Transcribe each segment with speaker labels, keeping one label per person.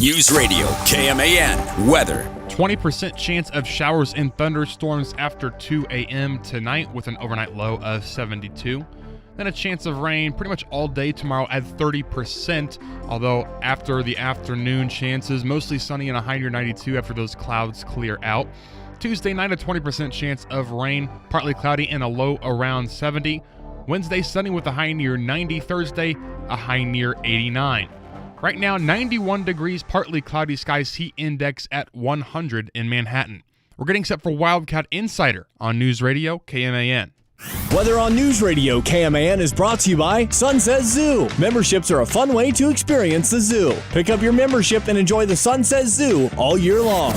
Speaker 1: News Radio KMAN weather.
Speaker 2: 20% chance of showers and thunderstorms after 2 a.m. tonight with an overnight low of 72. Then a chance of rain pretty much all day tomorrow at 30%, although after the afternoon chances, mostly sunny and a high near 92 after those clouds clear out. Tuesday night, a 20% chance of rain, partly cloudy and a low around 70. Wednesday, sunny with a high near 90. Thursday, a high near 89. Right now, 91 degrees, partly cloudy skies, heat index at 100 in Manhattan. We're getting set for Wildcat Insider on News Radio KMAN.
Speaker 3: Weather on News Radio KMAN is brought to you by Sunset Zoo. Memberships are a fun way to experience the zoo. Pick up your membership and enjoy the Sunset Zoo all year long.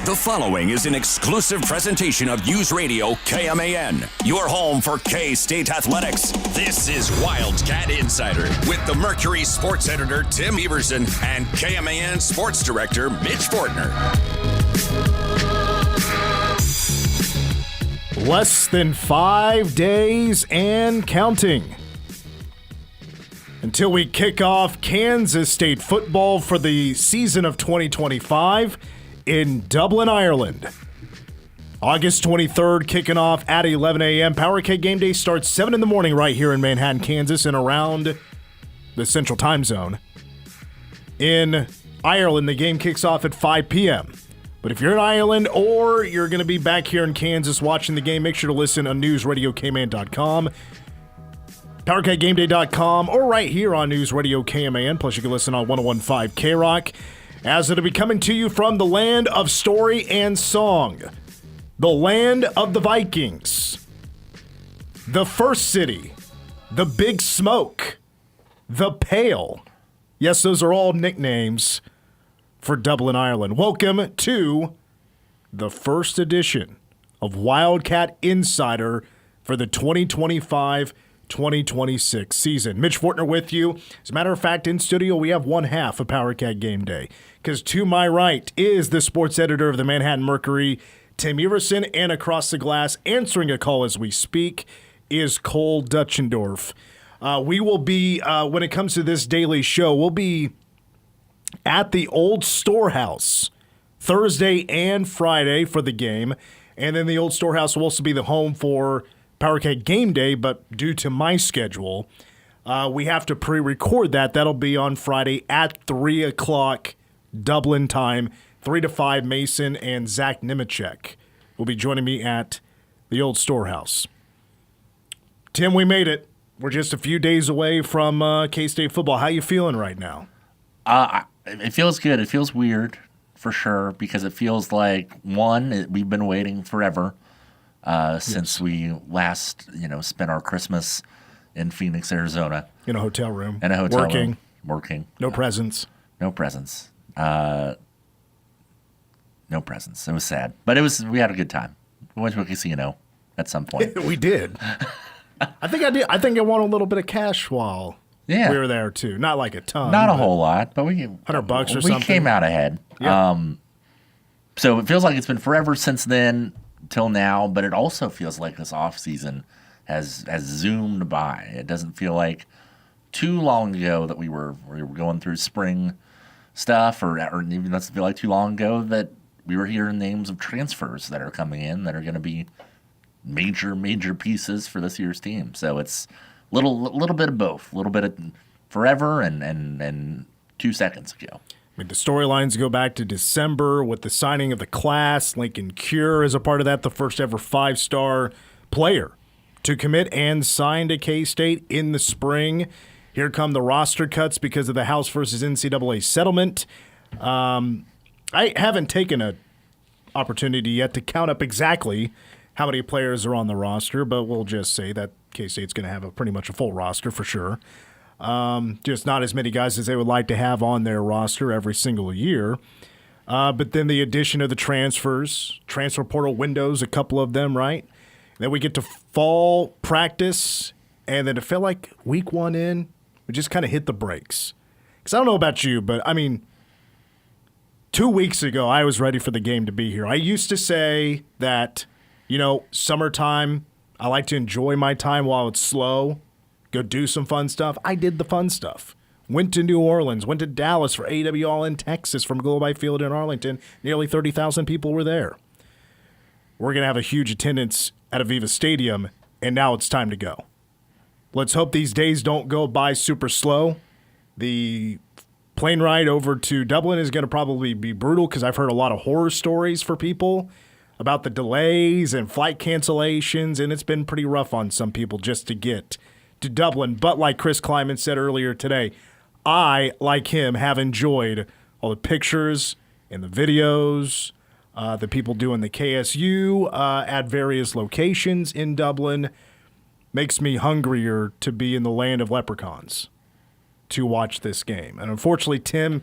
Speaker 1: The following is an exclusive presentation of News Radio KMAN, your home for K-State athletics. This is Wildcat Insider with the Mercury sports editor Tim Everson and KMAN sports director Mitch Fortner.
Speaker 4: Less than 5 days and counting until we kick off Kansas State football for the season of 2025 in Dublin, Ireland. August 23rd, kicking off at 11 a.m. Wildcat Game Day starts 7 in the morning right here in Manhattan, Kansas, and around the Central Time Zone. In Ireland, the game kicks off at 5 p.m. But if you're in Ireland or you're going to be back here in Kansas watching the game, make sure to listen on newsradiokman.com, PowerCatGameDay.com, or right here on News Radio KMAN. Plus, you can listen on 101.5 K-Rock. As it'll be coming to you from the land of story and song, the land of the Vikings, the First City, the Big Smoke, the Pale. Yes, those are all nicknames for Dublin, Ireland. Welcome to the first edition of Wildcat Insider for the 2025-2026 season. Mitch Fortner with you. As a matter of fact, in studio, we have one half of Wildcat Game Day. Because to my right is the sports editor of the Manhattan Mercury, Tim Everson, and across the glass, answering a call as we speak, is Cole Dutchendorf. We will be, when it comes to this daily show, we'll be at the Old Storehouse Thursday and Friday for the game. And then the Old Storehouse will also be the home for Wildcat Game Day, but due to my schedule, we have to pre-record that. That'll be on Friday at 3 o'clock Dublin time, 3 to 5. Mason and Zach Nemechek will be joining me at the Old Storehouse. Tim, we made it. We're just a few days away from K-State football. How you feeling right now?
Speaker 5: It feels good. It feels weird, for sure, because it feels like, we've been waiting forever since we last, spent our Christmas in Phoenix, Arizona.
Speaker 4: In a hotel room.
Speaker 5: Working.
Speaker 4: No presents.
Speaker 5: No presents. No presents. It was sad. But we had a good time. We went to a casino at some point.
Speaker 4: We did. I think I did. I think I won a little bit of cash while we were there, too. Not like a ton.
Speaker 5: Not a whole lot, but
Speaker 4: $100 or something.
Speaker 5: We came out ahead.
Speaker 4: Yeah.
Speaker 5: So it feels like it's been forever since then till now, but it also feels like this off season has zoomed by. It doesn't feel like too long ago that we were going through spring stuff, or even doesn't feel like too long ago that we were hearing names of transfers that are coming in that are going to be major pieces for this year's team. So it's little bit of both, a little bit of forever and 2 seconds ago.
Speaker 4: I mean, the storylines go back to December with the signing of the class. Lincoln Cure is a part of that, the first ever 5-star player to commit and sign to K-State in the spring. Here come the roster cuts because of the House versus NCAA settlement. I haven't taken an opportunity yet to count up exactly how many players are on the roster, but we'll just say that K-State's going to have pretty much a full roster for sure. Just not as many guys as they would like to have on their roster every single year. But then the addition of the transfers, transfer portal windows, a couple of them, right? Then we get to fall practice, and then it felt like week one in, we just kind of hit the brakes. Because I don't know about you, but I mean, 2 weeks ago, I was ready for the game to be here. I used to say that, summertime, I like to enjoy my time while it's slow, go do some fun stuff. I did the fun stuff. went to New Orleans, went to Dallas for AWL in Texas from Globite Field in Arlington. Nearly 30,000 people were there. We're going to have a huge attendance at Aviva Stadium, and now it's time to go. Let's hope these days don't go by super slow. The plane ride over to Dublin is going to probably be brutal because I've heard a lot of horror stories for people about the delays and flight cancellations, and it's been pretty rough on some people just to get to Dublin. But like Chris Klieman said earlier today, I, like him, have enjoyed all the pictures and the videos, the people doing the KSU at various locations in Dublin. Makes me hungrier to be in the land of leprechauns to watch this game. And unfortunately, Tim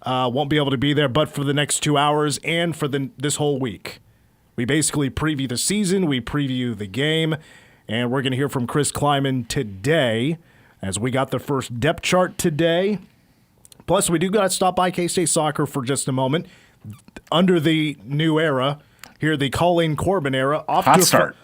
Speaker 4: won't be able to be there but for the next 2 hours and for this whole week. We basically preview the season, we preview the game, and we're going to hear from Chris Klieman today as we got the first depth chart today. Plus, we do got to stop by K-State Soccer for just a moment. Under the new era, here the Colleen Corbin era. Off
Speaker 5: Hot
Speaker 4: to
Speaker 5: start.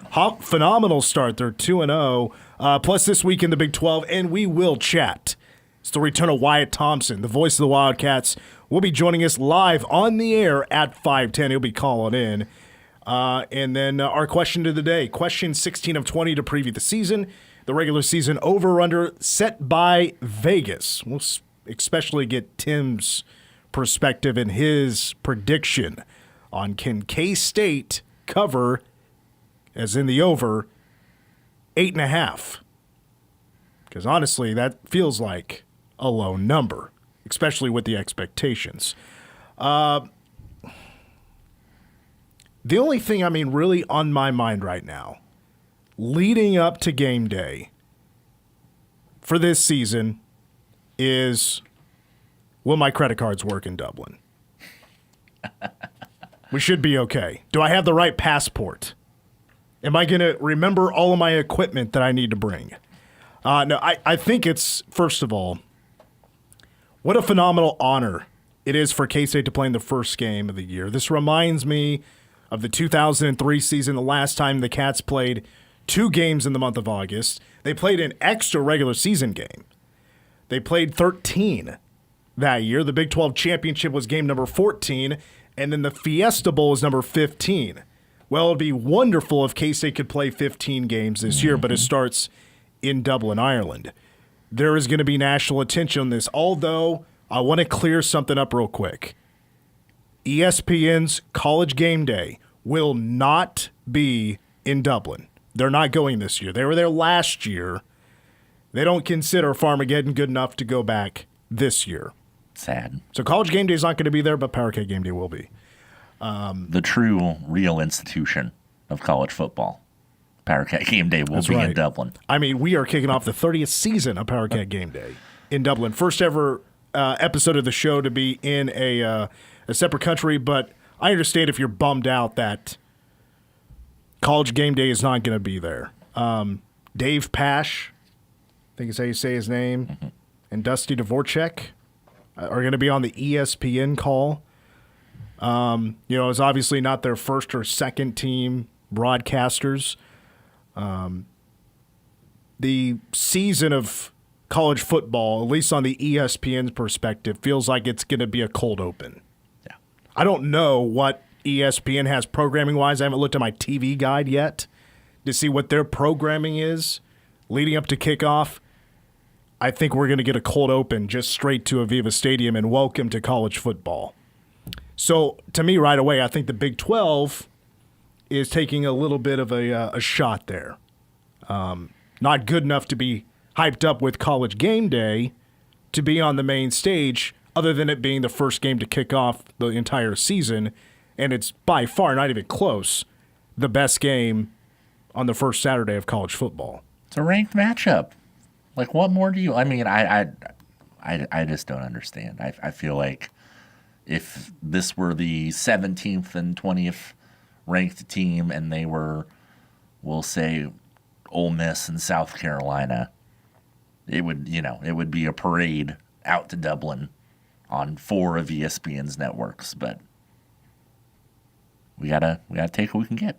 Speaker 4: Phenomenal start. They're 2-0. Plus this week in the Big 12, and we will chat. It's the return of Wyatt Thompson, the voice of the Wildcats, will be joining us live on the air at 5:10. He'll be calling in. And then our question of the day, question 16 of 20 to preview the season. The regular season over-under set by Vegas. We'll especially get Tim's perspective and his prediction on can K-State cover, as in the over, 8.5. Because honestly, that feels like a low number, especially with the expectations. The only thing, really on my mind right now, leading up to game day for this season is, will my credit cards work in Dublin? We should be okay. Do I have the right passport? Am I going to remember all of my equipment that I need to bring? No, I think it's, first of all, what a phenomenal honor it is for K-State to play in the first game of the year. This reminds me of the 2003 season, the last time the Cats played 2 games in the month of August. They played an extra regular season game. They played 13 that year. The Big 12 championship was game number 14, and then the Fiesta Bowl was number 15. Well, it'd be wonderful if K-State could play 15 games this year, but it starts in Dublin, Ireland. There is going to be national attention on this, although I want to clear something up real quick. ESPN's College Game Day will not be in Dublin. They're not going this year. They were there last year. They don't consider Farmageddon good enough to go back this year.
Speaker 5: Sad.
Speaker 4: So College Game Day is not going to be there, but Powercat Game Day will be.
Speaker 5: The true, real institution of college football. Powercat Game Day will be in Dublin.
Speaker 4: We are kicking off the 30th season of Powercat Game Day in Dublin. First ever episode of the show to be in a separate country, but I understand if you're bummed out that College Game Day is not going to be there. Dave Pash, I think is how you say his name, and Dusty Dvorak are going to be on the ESPN call. It's obviously not their first or second team broadcasters. The season of college football, at least on the ESPN's perspective, feels like it's going to be a cold open.
Speaker 5: Yeah.
Speaker 4: I don't know what ESPN has programming-wise. I haven't looked at my TV guide yet to see what their programming is leading up to kickoff. I think we're going to get a cold open just straight to Aviva Stadium and welcome to college football. So, to me, right away, I think the Big 12 is taking a little bit of a shot there. Not good enough to be hyped up with College Game Day to be on the main stage, other than it being the first game to kick off the entire season, and it's by far, not even close, the best game on the first Saturday of college football.
Speaker 5: It's a ranked matchup. Like, what more do you... I just don't understand. I feel like if this were the 17th and 20th ranked team and they were, we'll say, Ole Miss and South Carolina, it would be a parade out to Dublin on 4 of ESPN's networks. But we gotta take what we can get.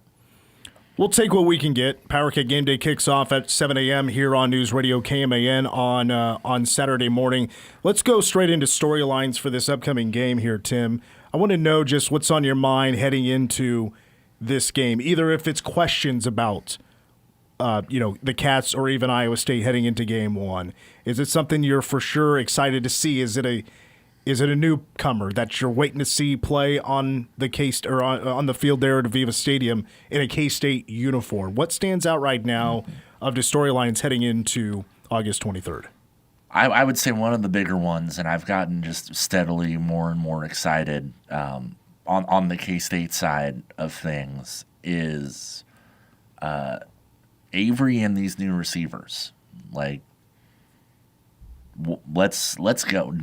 Speaker 4: We'll take what we can get. Power Kick Game Day kicks off at 7 a.m. here on News Radio KMAN on Saturday morning. Let's go straight into storylines for this upcoming game here, Tim. I want to know just what's on your mind heading into this game, either if it's questions about the Cats or even Iowa State heading into game one. Is it something you're for sure excited to see? Is it a newcomer that you're waiting to see play on the on the field there at Aviva Stadium in a K-State uniform? What stands out right now of the storylines heading into August 23rd?
Speaker 5: I would say one of the bigger ones, and I've gotten just steadily more and more excited on the K-State side of things, is Avery and these new receivers. Like, let's go.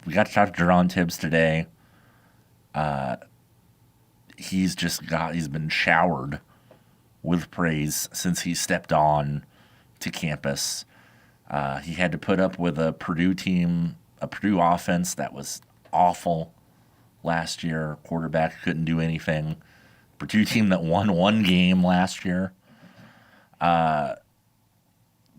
Speaker 5: We got to talk to Jerron Tibbs today. He's been showered with praise since he stepped on to campus. He had to put up with a Purdue offense that was awful last year. Quarterback couldn't do anything. Purdue team that won one game last year.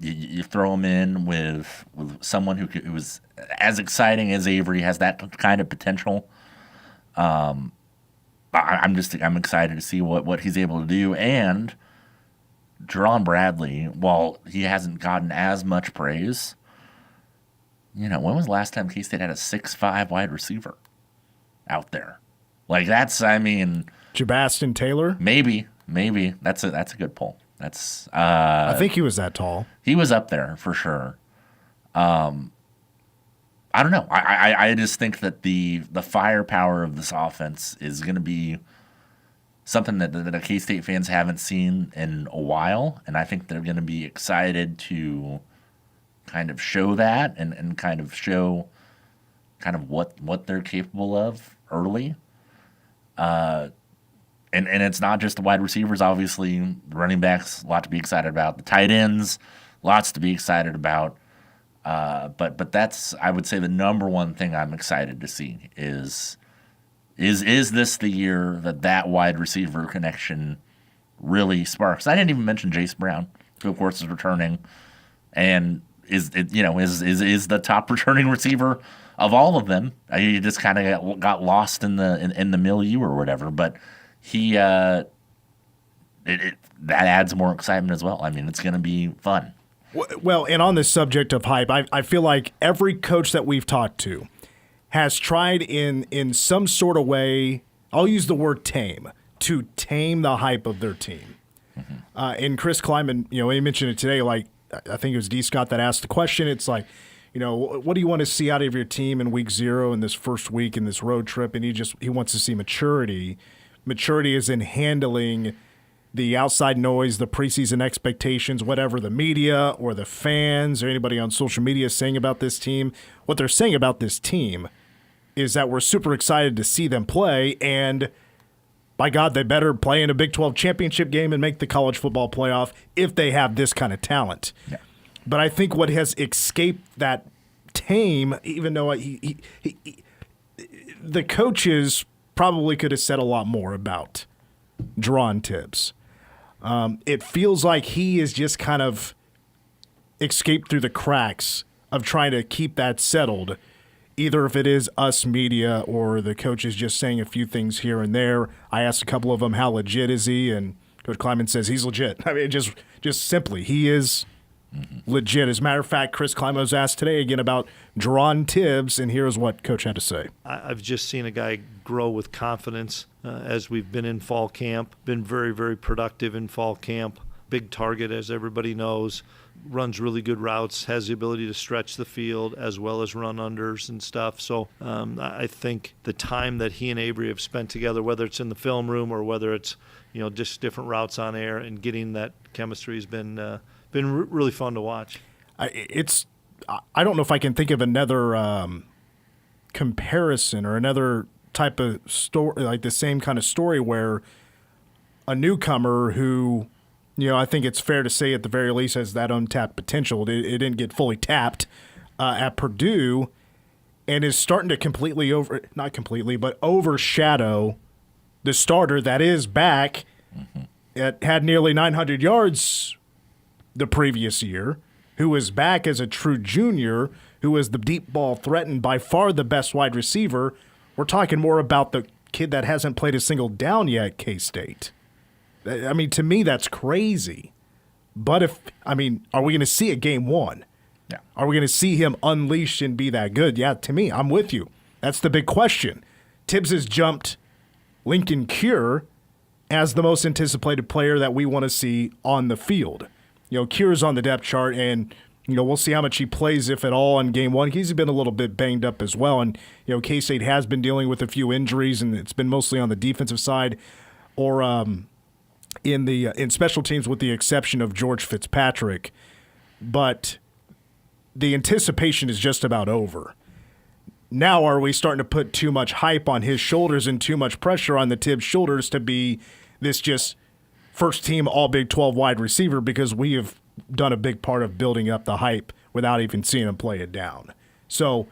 Speaker 5: You throw him in with someone who was as exciting as Avery, has that kind of potential. I'm excited to see what he's able to do. And Jerron Bradley, while he hasn't gotten as much praise, when was the last time K-State had a 6'5" wide receiver out there? Like,
Speaker 4: Jabastin Taylor?
Speaker 5: Maybe. That's a good pull. That's
Speaker 4: I think he was that tall.
Speaker 5: He was up there for sure. I don't know. I just think that the firepower of this offense is going to be something that the K-State fans haven't seen in a while, and I think they're going to be excited to kind of show that and kind of show kind of what they're capable of early. And it's not just the wide receivers, obviously. The running backs, a lot to be excited about. The tight ends, lots to be excited about. But that's, I would say, the number one thing I'm excited to see is this the year that wide receiver connection really sparks? I didn't even mention Jace Brown, who of course is returning, and is the top returning receiver of all of them. He just kind of got lost in the milieu or whatever, but he that adds more excitement as well. I mean, it's going to be fun.
Speaker 4: Well, and on this subject of hype, I feel like every coach that we've talked to has tried in some sort of way, I'll use the word tame, to tame the hype of their team. Mm-hmm. And Chris Klieman, he mentioned it today, like, I think it was D. Scott that asked the question. It's like, what do you want to see out of your team in week 0 in this first week in this road trip? And he wants to see maturity. Maturity is in handling the outside noise, the preseason expectations, whatever the media or the fans or anybody on social media is saying about this team. What they're saying about this team is that we're super excited to see them play, and by God, they better play in a Big 12 championship game and make the college football playoff if they have this kind of talent. Yeah. But I think what has escaped that tame, even though the coaches probably could have said a lot more about Jerron Tibbs. It feels like he is just kind of escaped through the cracks of trying to keep that settled, either if it is us media or the coaches just saying a few things here and there. I asked a couple of them, how legit is he? And Coach Klieman says he's legit. I mean, just simply, he is legit. As a matter of fact, Chris Klieman was asked today again about Jerron Tibbs, and here's what Coach had to say.
Speaker 6: I've just seen a guy grow with confidence as we've been in fall camp, been very, very productive in fall camp. Big target, as everybody knows, runs really good routes, has the ability to stretch the field as well as run unders and stuff. So I think the time that he and Avery have spent together, whether it's in the film room or whether it's just different routes on air, and getting that chemistry has been really fun to watch.
Speaker 4: I don't know if I can think of another comparison or another type of story, like the same kind of story, where a newcomer who, I think it's fair to say at the very least has that untapped potential. It didn't get fully tapped at Purdue, and is starting to overshadow the starter that is back had nearly 900 yards the previous year, who was back as a true junior, who was the deep ball threatened, by far the best wide receiver. We're talking more about the kid that hasn't played a single down yet at K-State. I mean, to me, that's crazy. But are we going to see a game one?
Speaker 5: Yeah.
Speaker 4: Are we going to see him unleash and be that good? Yeah, to me, I'm with you. That's the big question. Tibbs has jumped Lincoln Cure as the most anticipated player that we want to see on the field. Cure's on the depth chart, and we'll see how much he plays, if at all, in game one. He's been a little bit banged up as well, and K-State has been dealing with a few injuries, and it's been mostly on the defensive side or in special teams, with the exception of George Fitzpatrick. But the anticipation is just about over. Now, are we starting to put too much hype on his shoulders and too much pressure on the Tibbs shoulders to be this just first-team All-Big 12 wide receiver, because we have done a big part of building up the hype without even seeing him play it down? So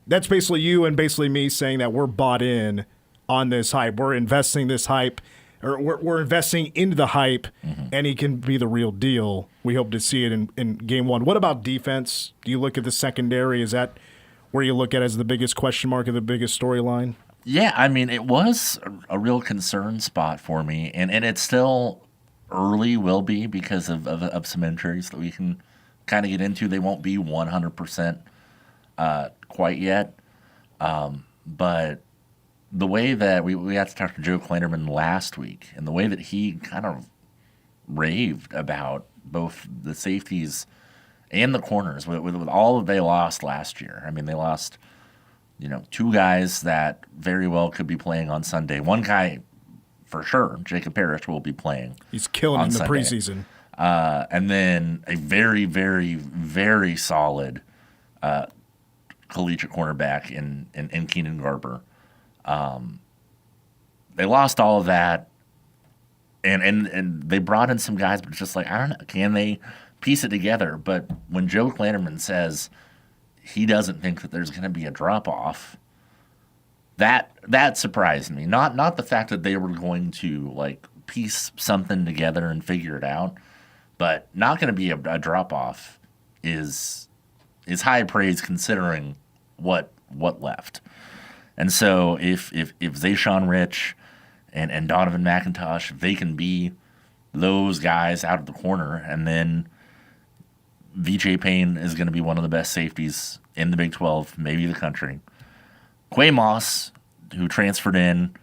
Speaker 4: that's basically you and basically me saying that we're bought in on this hype. We're investing this hype, or we're investing into the hype, and he can be the real deal. We hope to see it in game one. What about defense? Do you look at the secondary? Is that where you look at as the biggest question mark or the biggest storyline?
Speaker 5: Yeah, I mean, it was a real concern spot for me, and it's still early, will be, because of some injuries that we can kind of get into. They won't be 100% quite yet, but the way that we had to talk to Joe Kleinerman last week, and the way that he kind of raved about both the safeties and the corners with all that they lost last year. I mean, they lost, two guys that very well could be playing on Sunday. One guy, for sure, Jacob Parrish, will be playing.
Speaker 4: He's killing in the preseason.
Speaker 5: And then a very, very, very solid collegiate cornerback in Keenan Garber. They lost all of that, and they brought in some guys, but it's just like, I don't know, can they piece it together? But when Joe Kleinerman says he doesn't think that there's going to be a drop-off, that surprised me. Not the fact that they were going to piece something together and figure it out, but not going to be a drop-off is high praise considering what left. And so if Zayshawn Rich and Donovan McIntosh, if they can be those guys out of the corner, and then VJ Payne is going to be one of the best safeties in the Big 12, maybe the country. Quay Moss, who transferred in,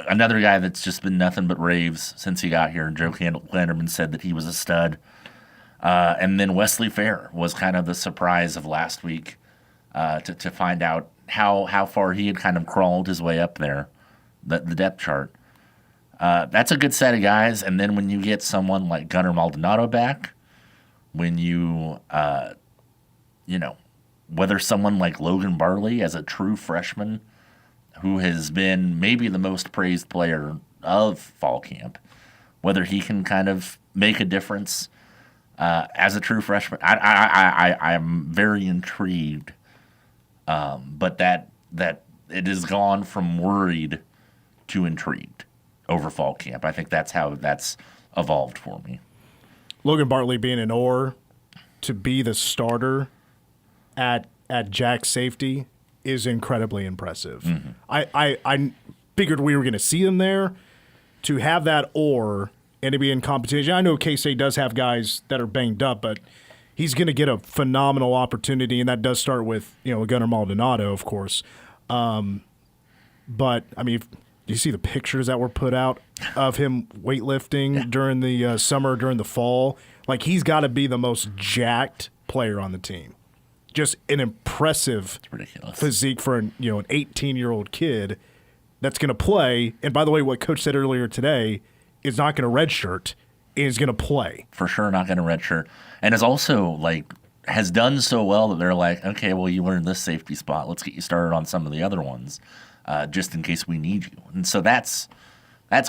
Speaker 5: another guy that's just been nothing but raves since he got here. Joe Kleinerman said that he was a stud. And then Wesley Fair was kind of the surprise of last week to find out how far he had kind of crawled his way up there, the depth chart. That's a good set of guys. And then when you get someone like Gunnar Maldonado back, when you, whether someone like Logan Barley as a true freshman who has been maybe the most praised player of fall camp, whether he can kind of make a difference as a true freshman, I'm very intrigued. But that it has gone from worried to intrigued over fall camp. I think that's how that's evolved for me.
Speaker 4: Logan Bartley being an oar to be the starter at Jack safety is incredibly impressive. Mm-hmm. I figured we were going to see him there. To have that oar and to be in competition. I know K-State does have guys that are banged up, but he's going to get a phenomenal opportunity, and that does start with Gunnar Maldonado, of course. But I mean, do you see the pictures that were put out of him weightlifting during the summer, during the fall? Like, he's got to be the most jacked player on the team. Just an impressive physique for an 18-year-old kid that's going to play. And by the way, what Coach said earlier today is not going to redshirt, is going to play.
Speaker 5: For sure, not going to redshirt. And is also, has done so well that they're like, okay, well, you learned this safety spot. Let's get you started on some of the other ones, just in case we need you. And so that's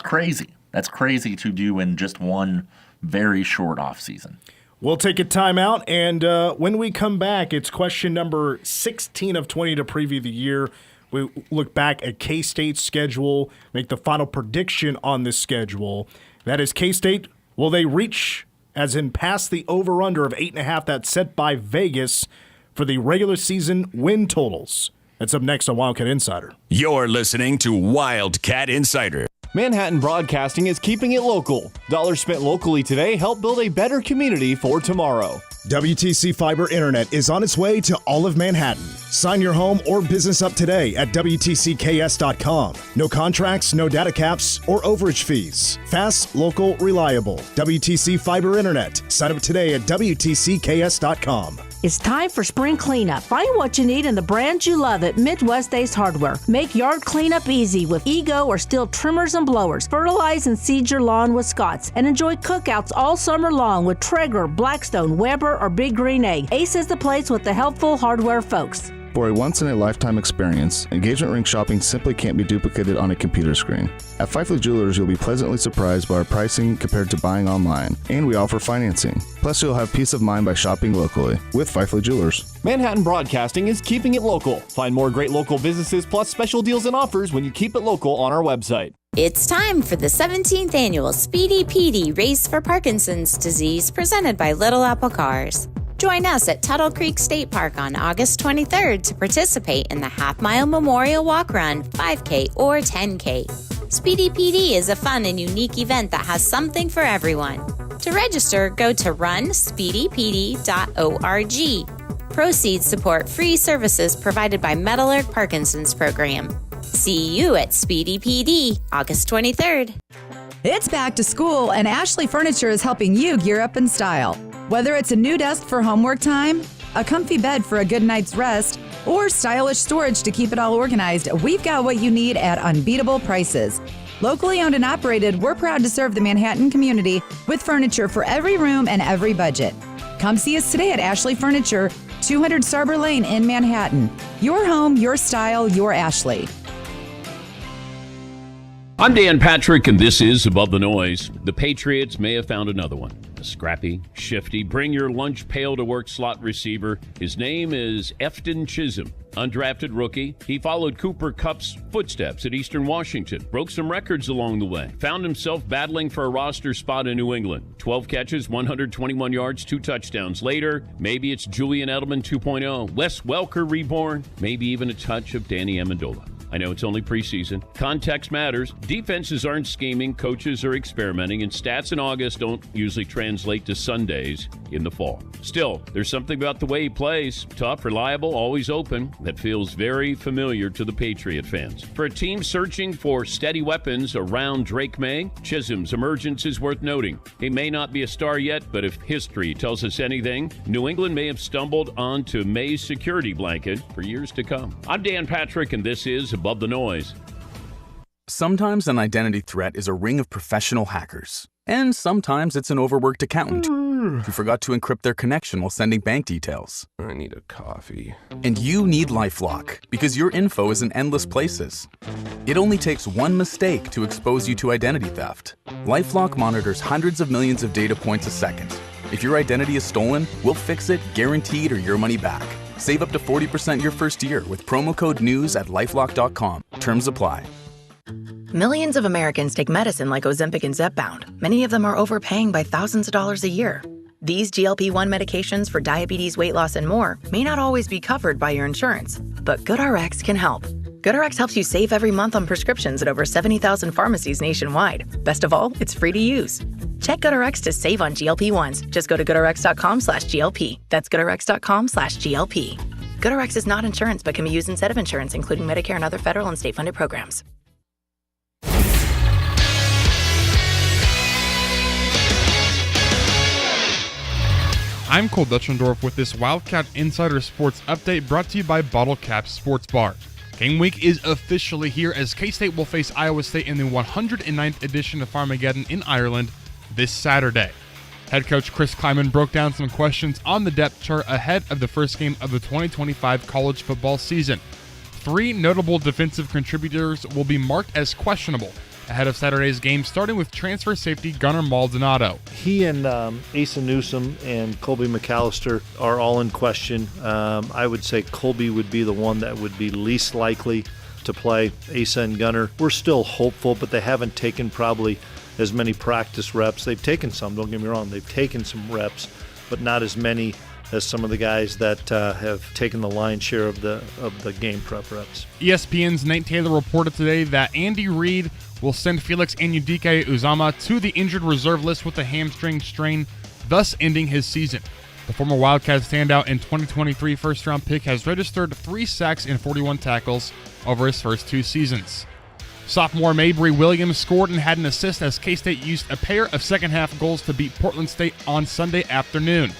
Speaker 5: crazy. That's crazy to do in just one very short offseason.
Speaker 4: We'll take a timeout, and when we come back, it's question number 16 of 20 to preview the year. we look back at K-State's schedule, make the final prediction on this schedule. That is K-State, will they reach, as in past the over-under of 8.5 that's set by Vegas for the regular season win totals? That's up next on Wildcat Insider.
Speaker 1: You're listening to Wildcat Insider.
Speaker 3: Manhattan Broadcasting is keeping it local. Dollars spent locally today help build a better community for tomorrow.
Speaker 7: WTC Fiber Internet is on its way to all of Manhattan. Sign your home or business up today at WTCKS.com. No contracts, no data caps, or overage fees. Fast, local, reliable. WTC Fiber Internet. Sign up today at WTCKS.com.
Speaker 8: It's time for spring cleanup. Find what you need in the brands you love at Midwest Ace Hardware. Make yard cleanup easy with Ego or Stihl trimmers and blowers. Fertilize and seed your lawn with Scotts. And enjoy cookouts all summer long with Traeger, Blackstone, Weber, or Big Green Egg. Ace is the place with the helpful hardware folks.
Speaker 9: For a once-in-a-lifetime experience, engagement ring shopping simply can't be duplicated on a computer screen. At Fifely Jewelers, you'll be pleasantly surprised by our pricing compared to buying online, and we offer financing. Plus, you'll have peace of mind by shopping locally with Fifely Jewelers.
Speaker 3: Manhattan Broadcasting is keeping it local. Find more great local businesses plus special deals and offers when you keep it local on our website.
Speaker 10: It's time for the 17th annual Speedy Petey Race for Parkinson's Disease presented by Little Apple Cars. Join us at Tuttle Creek State Park on August 23rd to participate in the half-mile memorial walk run, 5K or 10K. Speedy PD is a fun and unique event that has something for everyone. To register, go to runspeedypd.org. Proceeds support free services provided by Meadowlark Parkinson's Program. See you at Speedy PD, August 23rd.
Speaker 11: It's back to school, and Ashley Furniture is helping you gear up in style. Whether it's a new desk for homework time, a comfy bed for a good night's rest, or stylish storage to keep it all organized, we've got what you need at unbeatable prices. Locally owned and operated, we're proud to serve the Manhattan community with furniture for every room and every budget. Come see us today at Ashley Furniture, 200 Starber Lane in Manhattan. Your home, your style, your Ashley.
Speaker 12: I'm Dan Patrick, and this is Above the Noise. The Patriots may have found another one. A scrappy, shifty, bring-your-lunch-pail-to-work slot receiver. His name is Efton Chisholm, undrafted rookie. He followed Cooper Kupp's footsteps at Eastern Washington, broke some records along the way, found himself battling for a roster spot in New England. 12 catches, 121 yards, 2 touchdowns later. Maybe it's Julian Edelman 2.0, Wes Welker reborn, maybe even a touch of Danny Amendola. I know it's only preseason. Context matters. Defenses aren't scheming. Coaches are experimenting. And stats in August don't usually translate to Sundays in the fall. Still, there's something about the way he plays. Tough, reliable, always open. That feels very familiar to the Patriot fans. For a team searching for steady weapons around Drake May, Chisholm's emergence is worth noting. He may not be a star yet, but if history tells us anything, New England may have stumbled onto May's security blanket for years to come. I'm Dan Patrick, and this is Above the Noise.
Speaker 13: Sometimes an identity threat is a ring of professional hackers. And sometimes it's an overworked accountant who forgot to encrypt their connection while sending bank details.
Speaker 14: I need a coffee.
Speaker 13: And you need LifeLock, because your info is in endless places. It only takes one mistake to expose you to identity theft. LifeLock monitors hundreds of millions of data points a second. If your identity is stolen, we'll fix it, guaranteed, or your money back. Save up to 40% your first year with promo code NEWS at LifeLock.com. Terms apply.
Speaker 15: Millions of Americans take medicine like Ozempic and Zepbound. Many of them are overpaying by thousands of dollars a year. These GLP-1 medications for diabetes, weight loss, and more may not always be covered by your insurance, but GoodRx can help. GoodRx helps you save every month on prescriptions at over 70,000 pharmacies nationwide. Best of all, it's free to use. Check GoodRx to save on GLP-1s. Just go to GoodRx.com/GLP. That's GoodRx.com/GLP. GoodRx is not insurance but can be used instead of insurance, including Medicare and other federal and state-funded programs.
Speaker 2: I'm Cole Dutchendorf with this Wildcat Insider Sports Update brought to you by Bottle Cap Sports Bar. Game week is officially here as K-State will face Iowa State in the 109th edition of Farmageddon in Ireland this Saturday. Head coach Chris Klieman broke down some questions on the depth chart ahead of the first game of the 2025 college football season. 3 notable defensive contributors will be marked as questionable ahead of Saturday's game, starting with transfer safety Gunnar Maldonado.
Speaker 6: He and Asa Newsom and Colby McAllister are all in question. I would say Colby would be the one that would be least likely to play, Asa and Gunner. We're still hopeful, but they haven't taken probably as many practice reps. They've taken some, don't get me wrong, they've taken some reps, but not as many as some of the guys that have taken the lion's share of the game prep reps.
Speaker 2: ESPN's Nate Taylor reported today that Andy Reid will send Felix Anudike-Uzomah to the injured reserve list with a hamstring strain, thus ending his season. The former Wildcats standout and 2023 first-round pick has registered 3 sacks and 41 tackles over his first 2 seasons. Sophomore Avery Williams scored and had an assist as K-State used a pair of second-half goals to beat Portland State on Sunday afternoon.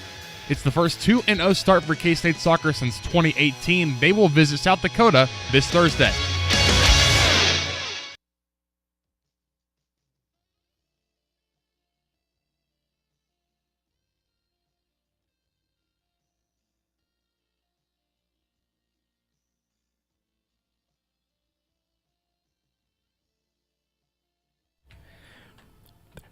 Speaker 2: It's the first 2-0 start for K-State soccer since 2018. They will visit South Dakota this Thursday.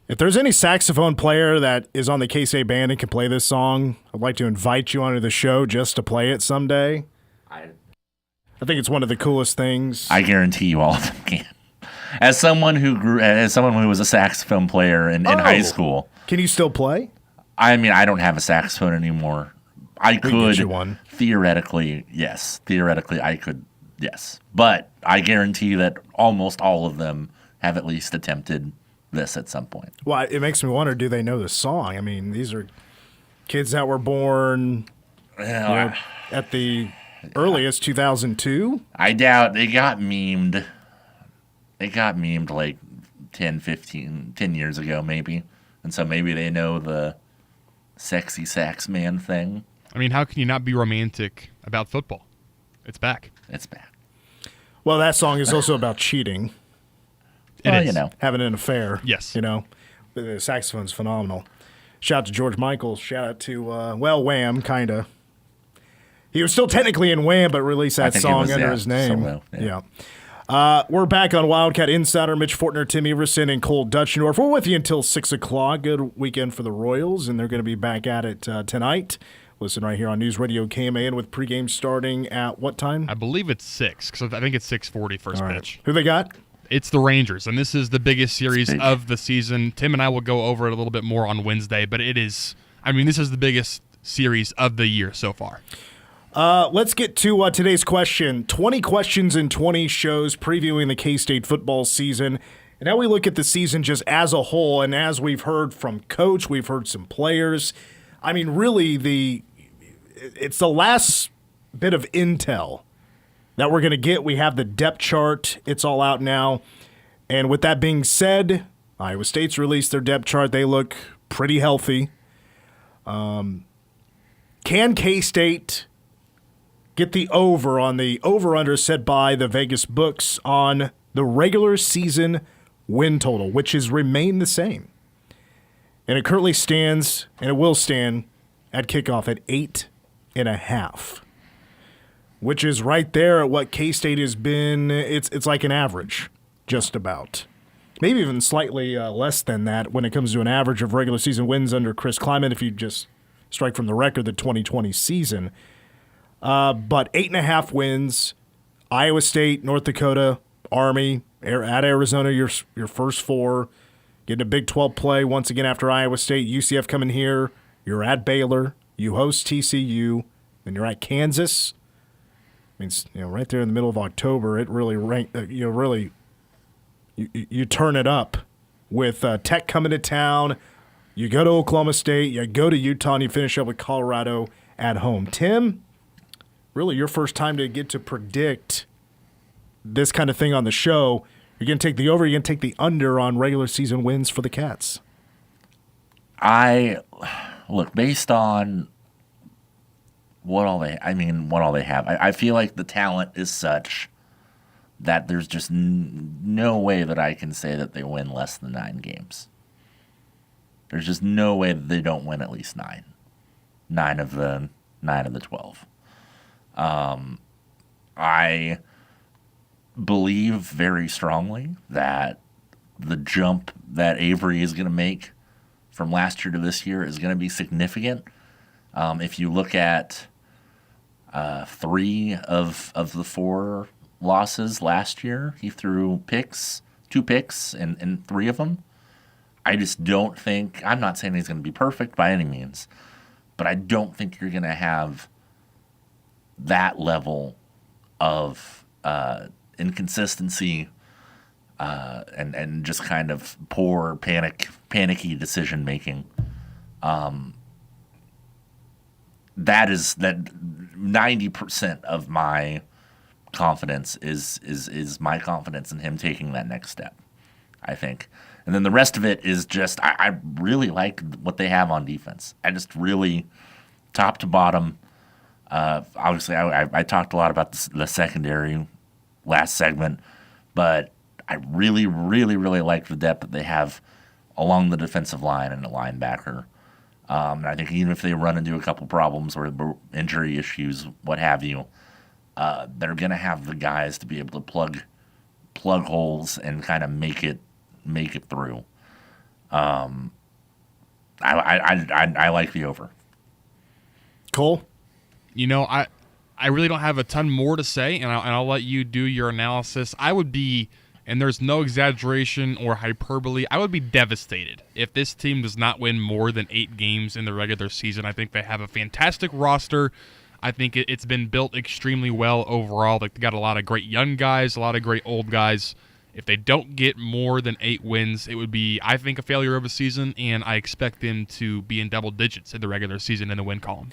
Speaker 4: If there's any saxophone player that is on the K-State band and can play this song, I'd like to invite you onto the show just to play it someday. I think it's one of the coolest things.
Speaker 5: I guarantee you all of them can. As someone who was a saxophone player in high school.
Speaker 4: Can you still play?
Speaker 5: I mean, I don't have a saxophone anymore. I could
Speaker 4: get you one.
Speaker 5: Theoretically, yes. Theoretically, I could, yes. But I guarantee that almost all of them have at least attempted this at some point.
Speaker 4: Well, it makes me wonder, do they know the song? I mean, these are kids that were born at the earliest 2002.
Speaker 5: I doubt they got memed. They got memed like 10 years ago maybe. And so maybe they know the sexy sax man thing.
Speaker 2: I mean, how can you not be romantic about football? It's back.
Speaker 5: It's back.
Speaker 4: Well, that song is also about cheating.
Speaker 2: It is.
Speaker 4: Having an affair.
Speaker 2: Yes.
Speaker 4: The saxophone's phenomenal. Shout out to George Michael. Shout out to, Wham, kind of. He was still technically in Wham, but released that song under his name.
Speaker 5: Solo,
Speaker 4: We're back on Wildcat Insider. Mitch Fortner, Tim Everson, and Cole Dutchendorf. We're with you until 6 o'clock. Good weekend for the Royals, and they're going to be back at it tonight. Listen right here on News Radio KMAN with pregame starting at what time?
Speaker 2: I believe it's 6, because I think it's 6:40 first pitch.
Speaker 4: Who they got?
Speaker 2: It's the Rangers, and this is the biggest series of the season. Tim and I will go over it a little bit more on Wednesday, but this is the biggest series of the year so far.
Speaker 4: Let's get to today's question. 20 questions in 20 shows previewing the K-State football season. And now we look at the season just as a whole, and as we've heard from Coach, we've heard some players. I mean, really, it's the last bit of intel that we're going to get. We have the depth chart. It's all out now. And with that being said, Iowa State's released their depth chart. They look pretty healthy. Can K-State get the over on the over-under set by the Vegas books on the regular season win total, which has remained the same? And it currently stands, and it will stand at kickoff at 8.5. Which is right there at what K-State has been. It's like an average, just about. Maybe even slightly less than that when it comes to an average of regular season wins under Chris Klieman, if you just strike from the record the 2020 season. But 8.5 wins, Iowa State, North Dakota, Army, at Arizona, your first 4. Getting a Big 12 play once again after Iowa State. UCF coming here. You're at Baylor. You host TCU. Then you're at Kansas. Means right there in the middle of October, it really you turn it up with Tech coming to town. You go to Oklahoma State, you go to Utah, and you finish up with Colorado at home. Tim, really your first time to get to predict this kind of thing on the show. You're going to take the over, you're going to take the under on regular season wins for the Cats.
Speaker 5: Based on what all they have. I feel like the talent is such that there's just no way that I can say that they win less than 9 games. There's just no way that they don't win at least 9. 9 of the 12. I believe very strongly that the jump that Avery is going to make from last year to this year is going to be significant. If you look at 3 of the 4 losses last year. He threw two picks in 3 of them. I just don't think, I'm not saying he's going to be perfect by any means, but I don't think you're going to have that level of inconsistency and just kind of poor panicky decision making. That 90% of my confidence is my confidence in him taking that next step, I think. And then the rest of it is just, I really like what they have on defense. I just really, top to bottom, obviously I talked a lot about the secondary last segment, but I really, really, really like the depth that they have along the defensive line and the linebacker. And I think even if they run into a couple problems or injury issues, what have you, they're going to have the guys to be able to plug holes and kind of make it through. I like the over.
Speaker 4: Cole?
Speaker 2: I really don't have a ton more to say, and I'll let you do your analysis. I would be, and there's no exaggeration or hyperbole, I would be devastated if this team does not win more than 8 games in the regular season. I think they have a fantastic roster. I think it's been built extremely well overall. Like, they got a lot of great young guys, a lot of great old guys. If they don't get more than 8 wins, it would be, I think, a failure of a season, and I expect them to be in double digits in the regular season in the win column.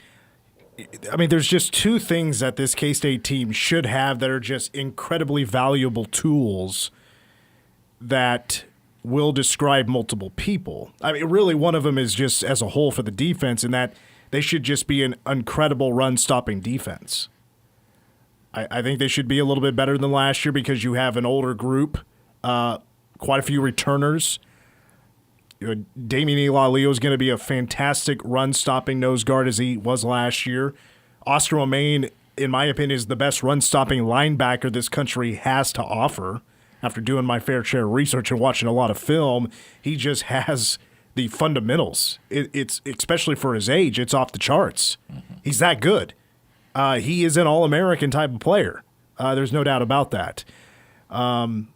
Speaker 4: I mean, there's just 2 things that this K-State team should have that are just incredibly valuable tools that will describe multiple people. I mean, really, one of them is just as a whole for the defense, in that they should just be an incredible run-stopping defense. I think they should be a little bit better than last year because you have an older group, quite a few returners. Damian Ilalio is going to be a fantastic run-stopping nose guard as he was last year. Oscar Romaine, in my opinion, is the best run-stopping linebacker this country has to offer. After doing my fair share of research and watching a lot of film, he just has the fundamentals. It's especially for his age, it's off the charts. Mm-hmm. He's that good. He is an All-American type of player. There's no doubt about that. And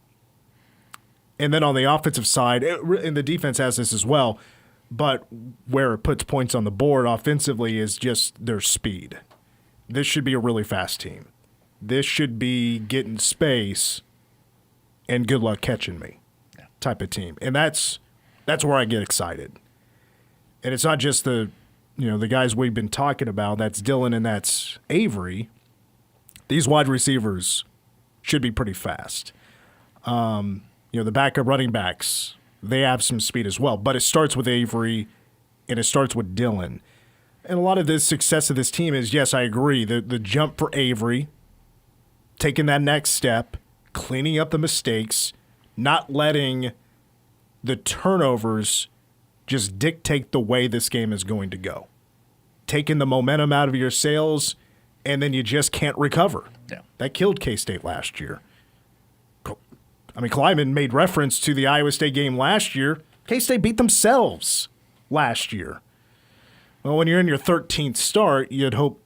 Speaker 4: then on the offensive side, and the defense has this as well, but where it puts points on the board offensively is just their speed. This should be a really fast team. This should be getting space and good luck catching me type of team. And that's where I get excited. And it's not just the guys we've been talking about. That's Dylan and that's Avery. These wide receivers should be pretty fast. The backup running backs, they have some speed as well. But it starts with Avery and it starts with Dylan. And a lot of the success of this team is, yes, I agree, the jump for Avery, taking that next step, cleaning up the mistakes, not letting the turnovers just dictate the way this game is going to go. Taking the momentum out of your sails, and then you just can't recover.
Speaker 5: Yeah.
Speaker 4: That killed K-State last year. I mean, Klieman made reference to the Iowa State game last year. K-State beat themselves last year. Well, when you're in your 13th start, you'd hope,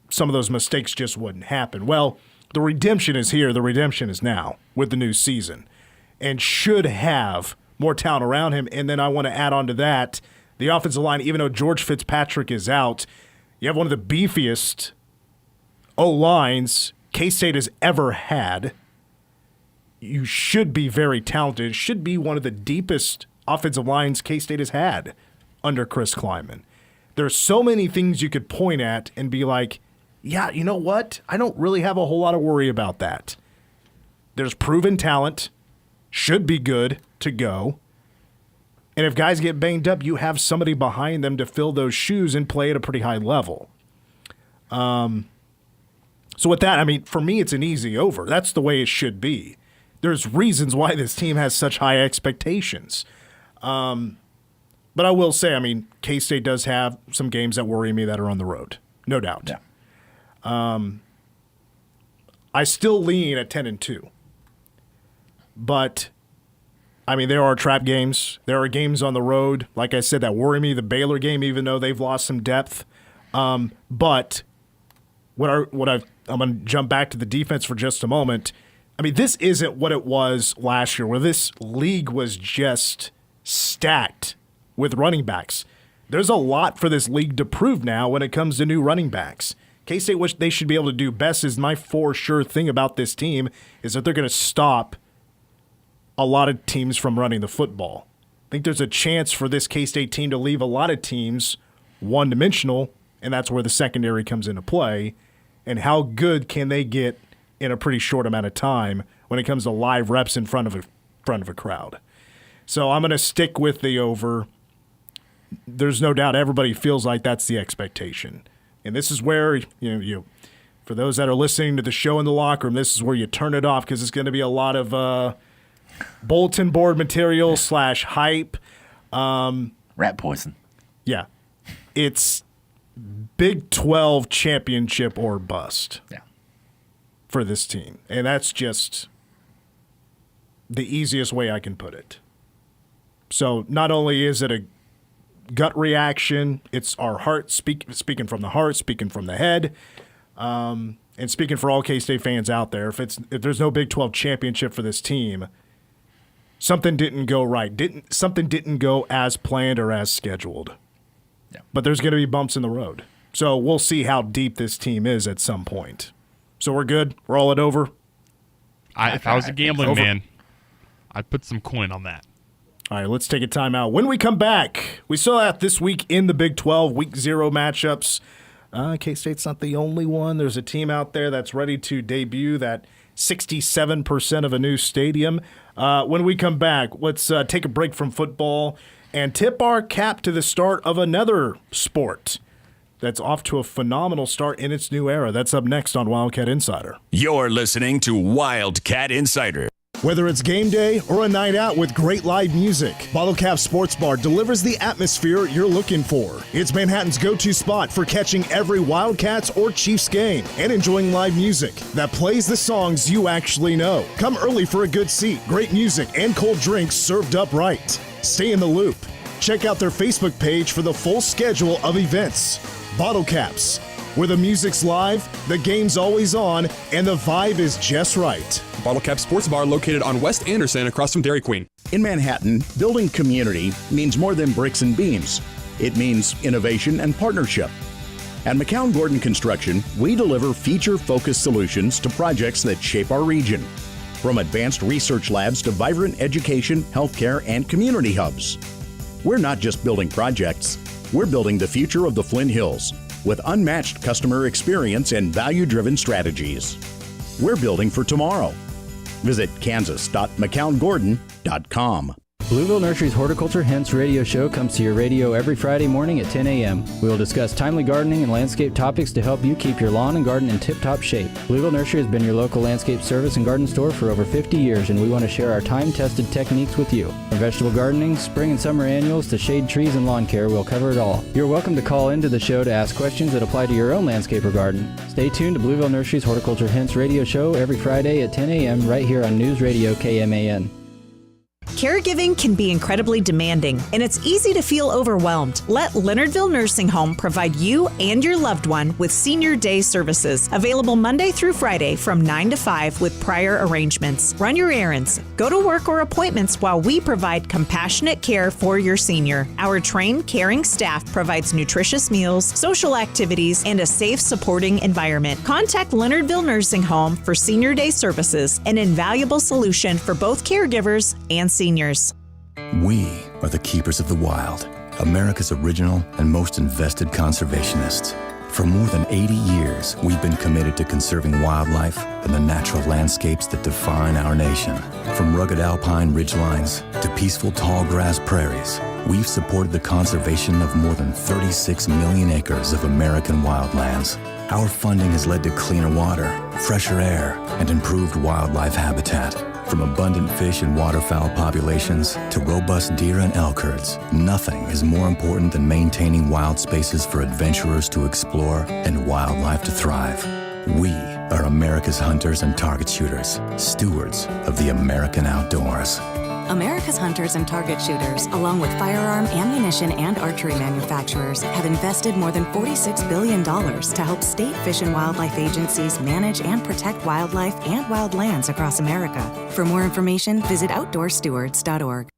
Speaker 4: some of those mistakes just wouldn't happen. Well, the redemption is here. The redemption is now with the new season and should have more talent around him. And then I want to add on to that, the offensive line, even though George Fitzpatrick is out, you have one of the beefiest O-lines K-State has ever had. You should be very talented. It should be one of the deepest offensive lines K-State has had under Chris Klieman. There's so many things you could point at and be like, yeah, you know what? I don't really have a whole lot of worry about that. There's proven talent, should be good to go. And if guys get banged up, you have somebody behind them to fill those shoes and play at a pretty high level. So with that, I mean, for me, it's an easy over. That's the way it should be. There's reasons why this team has such high expectations. But I will say, I mean, K-State does have some games that worry me that are on the road. No doubt.
Speaker 5: Yeah.
Speaker 4: I still lean at 10-2. But, I mean, there are trap games. There are games on the road, like I said, that worry me. The Baylor game, even though they've lost some depth. But I'm going to jump back to the defense for just a moment. I mean, this isn't what it was last year, where this league was just stacked with running backs. There's a lot for this league to prove now when it comes to new running backs. K-State, what they should be able to do best is my for sure thing about this team is that they're going to stop a lot of teams from running the football. I think there's a chance for this K-State team to leave a lot of teams one-dimensional, and that's where the secondary comes into play. And how good can they get in a pretty short amount of time when it comes to live reps in front of a crowd? So I'm going to stick with the over. There's no doubt everybody feels like that's the expectation. And this is where, you for those that are listening to the show in the locker room, this is where you turn it off because it's going to be a lot of bulletin board material / hype.
Speaker 5: Rat poison.
Speaker 4: Yeah. It's Big 12 championship or bust for this team. And that's just the easiest way I can put it. So not only is it a gut reaction, it's our heart, speaking from the heart, speaking from the head, and speaking for all K-State fans out there. If there's no Big 12 championship for this team, something didn't go right. Something didn't go as planned or as scheduled. Yeah. But there's going to be bumps in the road. So we'll see how deep this team is at some point. So we're good. We're all at over.
Speaker 2: If I was a gambling man, I'd put some coin on that.
Speaker 4: All right, let's take a timeout. When we come back, we saw that this week in the Big 12 Week 0 matchups. K-State's not the only one. There's a team out there that's ready to debut that 67% of a new stadium. When we come back, let's take a break from football and tip our cap to the start of another sport that's off to a phenomenal start in its new era. That's up next on Wildcat Insider.
Speaker 1: You're listening to Wildcat Insider.
Speaker 7: Whether it's game day or a night out with great live music, Bottle Cap Sports Bar delivers the atmosphere you're looking for. It's Manhattan's go-to spot for catching every Wildcats or Chiefs game and enjoying live music that plays the songs you actually know. Come early for a good seat, great music, and cold drinks served up right. Stay in the loop. Check out their Facebook page for the full schedule of events. Bottle Caps, where the music's live, the game's always on, and the vibe is just right.
Speaker 14: Bottle Cap Sports Bar located on West Anderson across from Dairy Queen.
Speaker 16: In Manhattan, building community means more than bricks and beams. It means innovation and partnership. At McCown Gordon Construction, we deliver feature-focused solutions to projects that shape our region. From advanced research labs to vibrant education, healthcare, and community hubs. We're not just building projects, we're building the future of the Flint Hills with unmatched customer experience and value-driven strategies. We're building for tomorrow. Visit kansas.mccown-gordon.com.
Speaker 17: Blueville Nursery's Horticulture Hints radio show comes to your radio every Friday morning at 10 a.m. We will discuss timely gardening and landscape topics to help you keep your lawn and garden in tip-top shape. Blueville Nursery has been your local landscape service and garden store for over 50 years, and we want to share our time-tested techniques with you. From vegetable gardening, spring and summer annuals, to shade trees and lawn care, we'll cover it all. You're welcome to call into the show to ask questions that apply to your own landscape or garden. Stay tuned to Blueville Nursery's Horticulture Hints radio show every Friday at 10 a.m. right here on News Radio KMAN.
Speaker 18: Caregiving can be incredibly demanding, and it's easy to feel overwhelmed. Let Leonardville Nursing Home provide you and your loved one with Senior Day services, available Monday through Friday from 9 to 5 with prior arrangements. Run your errands, go to work or appointments while we provide compassionate care for your senior. Our trained, caring staff provides nutritious meals, social activities, and a safe, supporting environment. Contact Leonardville Nursing Home for Senior Day services, an invaluable solution for both caregivers and seniors.
Speaker 19: We are the keepers of the wild, America's original and most invested conservationists. For more than 80 years, we've been committed to conserving wildlife and the natural landscapes that define our nation. From rugged alpine ridgelines to peaceful tall grass prairies, we've supported the conservation of more than 36 million acres of American wildlands. Our funding has led to cleaner water, fresher air, and improved wildlife habitat. From abundant fish and waterfowl populations to robust deer and elk herds, nothing is more important than maintaining wild spaces for adventurers to explore and wildlife to thrive. We are America's hunters and target shooters, stewards of the American outdoors.
Speaker 20: America's hunters and target shooters, along with firearm, ammunition, and archery manufacturers, have invested more than $46 billion to help state fish and wildlife agencies manage and protect wildlife and wildlands across America. For more information, visit outdoorstewards.org.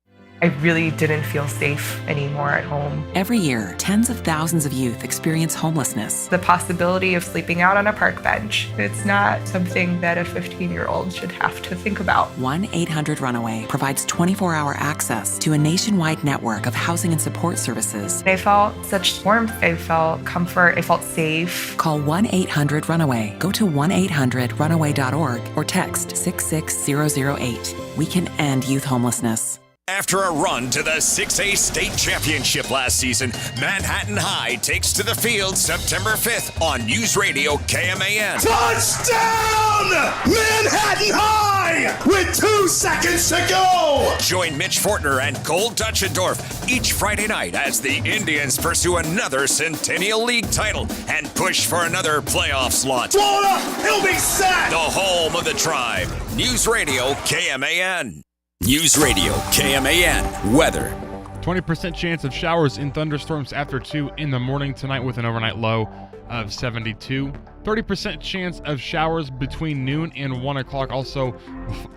Speaker 21: I really didn't feel safe anymore at home.
Speaker 22: Every year, tens of thousands of youth experience homelessness.
Speaker 21: The possibility of sleeping out on a park bench, it's not something that a 15-year-old should have to think about.
Speaker 22: 1-800-RUNAWAY provides 24-hour access to a nationwide network of housing and support services.
Speaker 21: I felt such warmth. I felt comfort. I felt safe.
Speaker 22: Call 1-800-RUNAWAY. Go to 1-800-RUNAWAY.org or text 66008. We can end youth homelessness.
Speaker 1: After a run to the 6A state championship last season, Manhattan High takes to the field September 5th on News Radio KMAN.
Speaker 23: Touchdown! Manhattan High! With 2 seconds to go!
Speaker 1: Join Mitch Fortner and Cole Dutchendorf each Friday night as the Indians pursue another Centennial League title and push for another playoff slot.
Speaker 23: Florida, he'll be set!
Speaker 1: The home of the Tribe. News Radio KMAN. News Radio KMAN weather.
Speaker 2: 20% chance of showers and thunderstorms after 2 in the morning tonight with an overnight low of 72. 30% chance of showers between noon and 1 o'clock also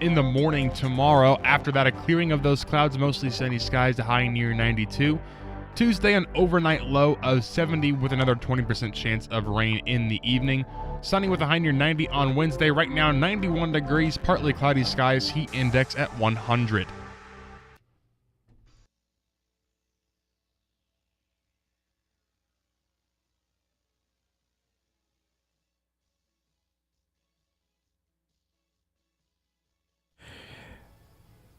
Speaker 2: in the morning tomorrow. After that, a clearing of those clouds, mostly sunny skies, a high near 92. Tuesday, an overnight low of 70 with another 20% chance of rain in the evening. Sunny with a high near 90 on Wednesday. Right now, 91 degrees, partly cloudy skies, heat index at 100.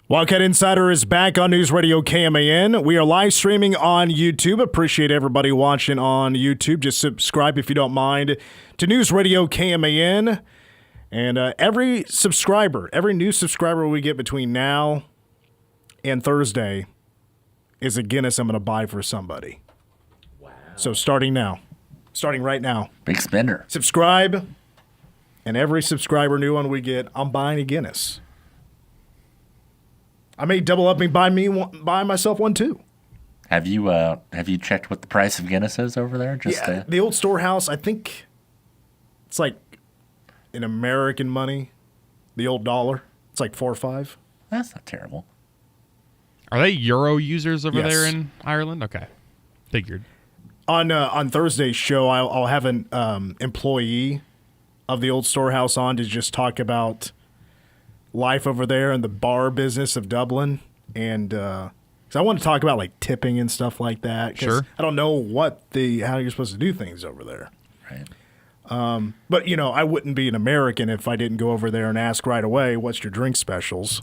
Speaker 4: Wildcat Insider is back on News Radio KMAN. We are live streaming on YouTube. Appreciate everybody watching on YouTube. Just subscribe if you don't mind to News Radio KMAN. And every new subscriber we get between now and Thursday is a Guinness I'm going to buy for somebody. Wow. So starting right now.
Speaker 5: Big spender.
Speaker 4: Subscribe, and every subscriber new one we get, I'm buying a Guinness. I may double up and buy myself one too.
Speaker 5: Have you checked what the price of Guinness is over there?
Speaker 4: The old storehouse, I think it's like in American money, the old dollar. It's like $4 or $5.
Speaker 5: That's not terrible.
Speaker 2: Are they Euro users over there in Ireland? Okay, figured.
Speaker 4: On Thursday's show, I'll have an employee of the old storehouse on to just talk about life over there in the bar business of Dublin, and because I want to talk about like tipping and stuff like that.
Speaker 2: Sure.
Speaker 4: I don't know how you're supposed to do things over there.
Speaker 5: Right.
Speaker 4: But I wouldn't be an American if I didn't go over there and ask right away, "What's your drink specials?"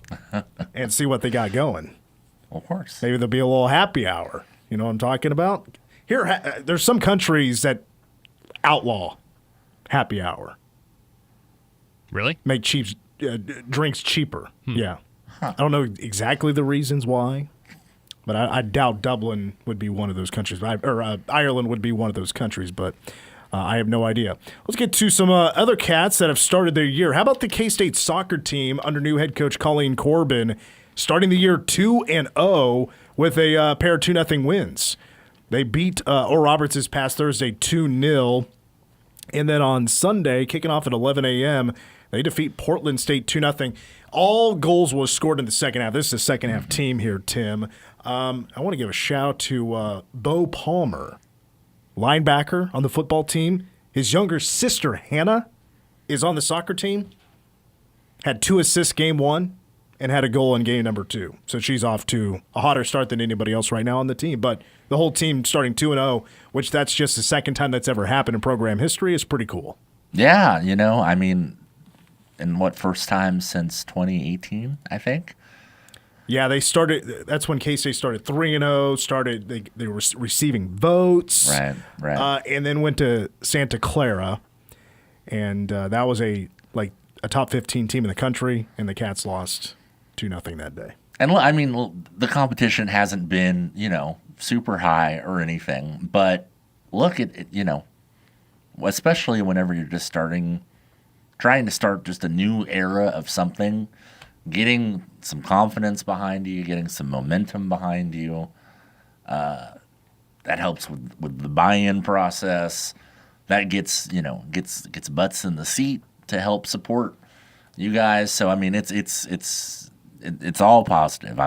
Speaker 4: and see what they got going.
Speaker 5: Of course.
Speaker 4: Maybe there'll be a little happy hour. You know what I'm talking about? Here, there's some countries that outlaw happy hour.
Speaker 2: Really?
Speaker 4: Make drinks cheaper. Yeah. I don't know exactly the reasons why, but I doubt Dublin would be one of those countries, or Ireland would be one of those countries, but I have no idea. Let's get to some other Cats that have started their year. How about the K-State soccer team under new head coach Colleen Corbin starting the year 2-0 with a pair of 2-0 wins? They beat Oral Roberts this past Thursday 2-0, and then on Sunday, kicking off at 11 a.m., they defeat Portland State 2-0. All goals was scored in the second half. This is a second-half team here, Tim. I want to give a shout to Bo Palmer, linebacker on the football team. His younger sister, Hannah, is on the soccer team. Had 2 assists game 1 and had a goal in game number 2. So she's off to a hotter start than anybody else right now on the team. But the whole team starting 2-0, which that's just the second time that's ever happened in program history, is pretty cool.
Speaker 5: Yeah, I mean, and first time since 2018, I think?
Speaker 4: Yeah, they started. That's when K-State started 3-0. They were receiving votes.
Speaker 5: Right.
Speaker 4: And then went to Santa Clara, and that was a top 15 team in the country, and the Cats lost 2-0 that day.
Speaker 5: And I mean, the competition hasn't been, super high or anything, but look at it, especially whenever you're just trying to start just a new era of something. getting some confidence behind you, getting some momentum behind you. That helps with the buy-in process. That gets butts in the seat to help support you guys. So I mean, it's all positive.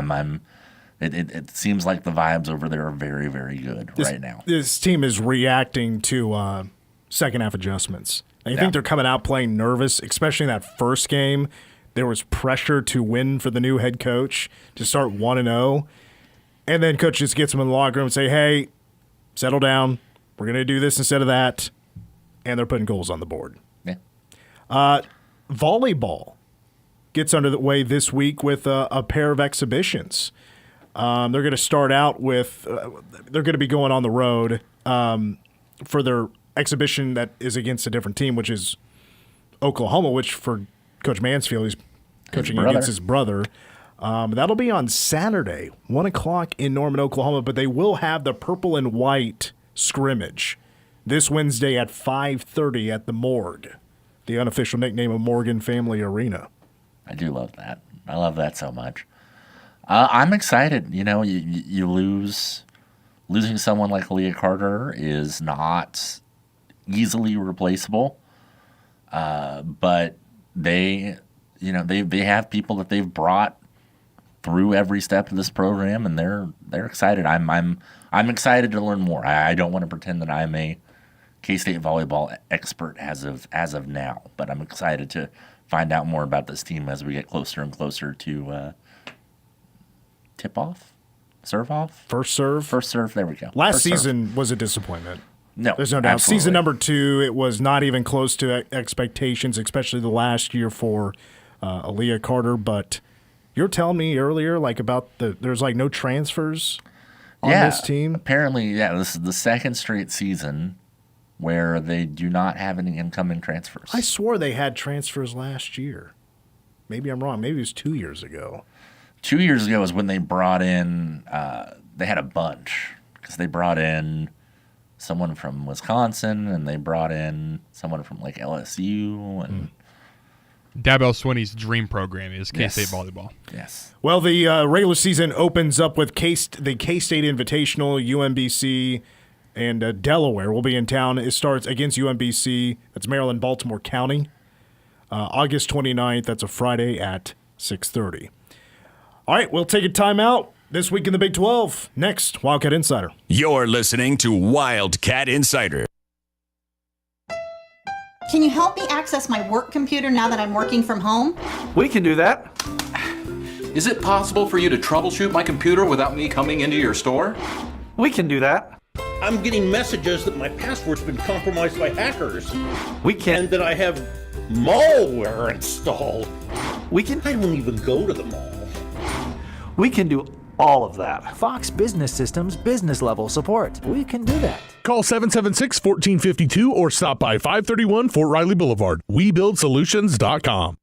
Speaker 5: It seems like the vibes over there are very, very good right now.
Speaker 4: This team is reacting to second half adjustments. I think they're coming out playing nervous, especially in that first game. There was pressure to win for the new head coach to start 1-0. And then coach just gets them in the locker room and say, hey, settle down. We're going to do this instead of that. And they're putting goals on the board.
Speaker 5: Yeah.
Speaker 4: Volleyball gets under the way this week with a pair of exhibitions. They're going to start out with they're going to be going on the road for their exhibition that is against a different team, which is Oklahoma, which for Coach Mansfield, he's coaching against his brother. That'll be on Saturday, 1 o'clock in Norman, Oklahoma, but they will have the purple and white scrimmage this Wednesday at 5:30 at the Morgue, the unofficial nickname of Morgan Family Arena.
Speaker 5: I do love that. I love that so much. I'm excited. You know, you losing someone like Leah Carter is not easily replaceable. But they have people that they've brought through every step of this program, and they're excited. I'm excited to learn more. I don't want to pretend that I'm a K-State volleyball expert as of now, but I'm excited to find out more about this team as we get closer and closer to tip-off, serve-off?
Speaker 4: First serve.
Speaker 5: There we go.
Speaker 4: Last season was a disappointment.
Speaker 5: No,
Speaker 4: there's no doubt.
Speaker 5: absolutely.
Speaker 4: Season number 2, it was not even close to expectations, especially the last year for Aaliyah Carter. But you're telling me earlier, like about there's like no transfers on this team.
Speaker 5: Apparently, this is the second straight season where they do not have any incoming transfers.
Speaker 4: I swore they had transfers last year. Maybe I'm wrong. Maybe it was 2 years ago.
Speaker 5: 2 years ago is when they brought in. They had a bunch because they brought in someone from Wisconsin, and they brought in someone from like LSU. And
Speaker 2: Dabell Swinney's dream program is K-State volleyball.
Speaker 5: Yes.
Speaker 4: Well, the regular season opens up with the K-State Invitational. UMBC and Delaware will be in town. It starts against UMBC. That's Maryland, Baltimore County. August 29th. That's a Friday at 6:30. All right, we'll take a timeout. This week in the Big 12. Next, Wildcat Insider.
Speaker 1: You're listening to Wildcat Insider.
Speaker 3: Can you help me access my work computer now that I'm working from home?
Speaker 8: We can do that. Is it possible for you to troubleshoot my computer without me coming into your store? We can do that.
Speaker 9: I'm getting messages that my password's been compromised by hackers.
Speaker 8: We can.
Speaker 9: And that I have malware installed.
Speaker 8: We can.
Speaker 9: I don't even go to the mall.
Speaker 8: We can do all of that.
Speaker 24: Fox Business Systems business level support. We can do that.
Speaker 25: Call 776-1452 or stop by 531 Fort Riley Boulevard. WeBuildSolutions.com.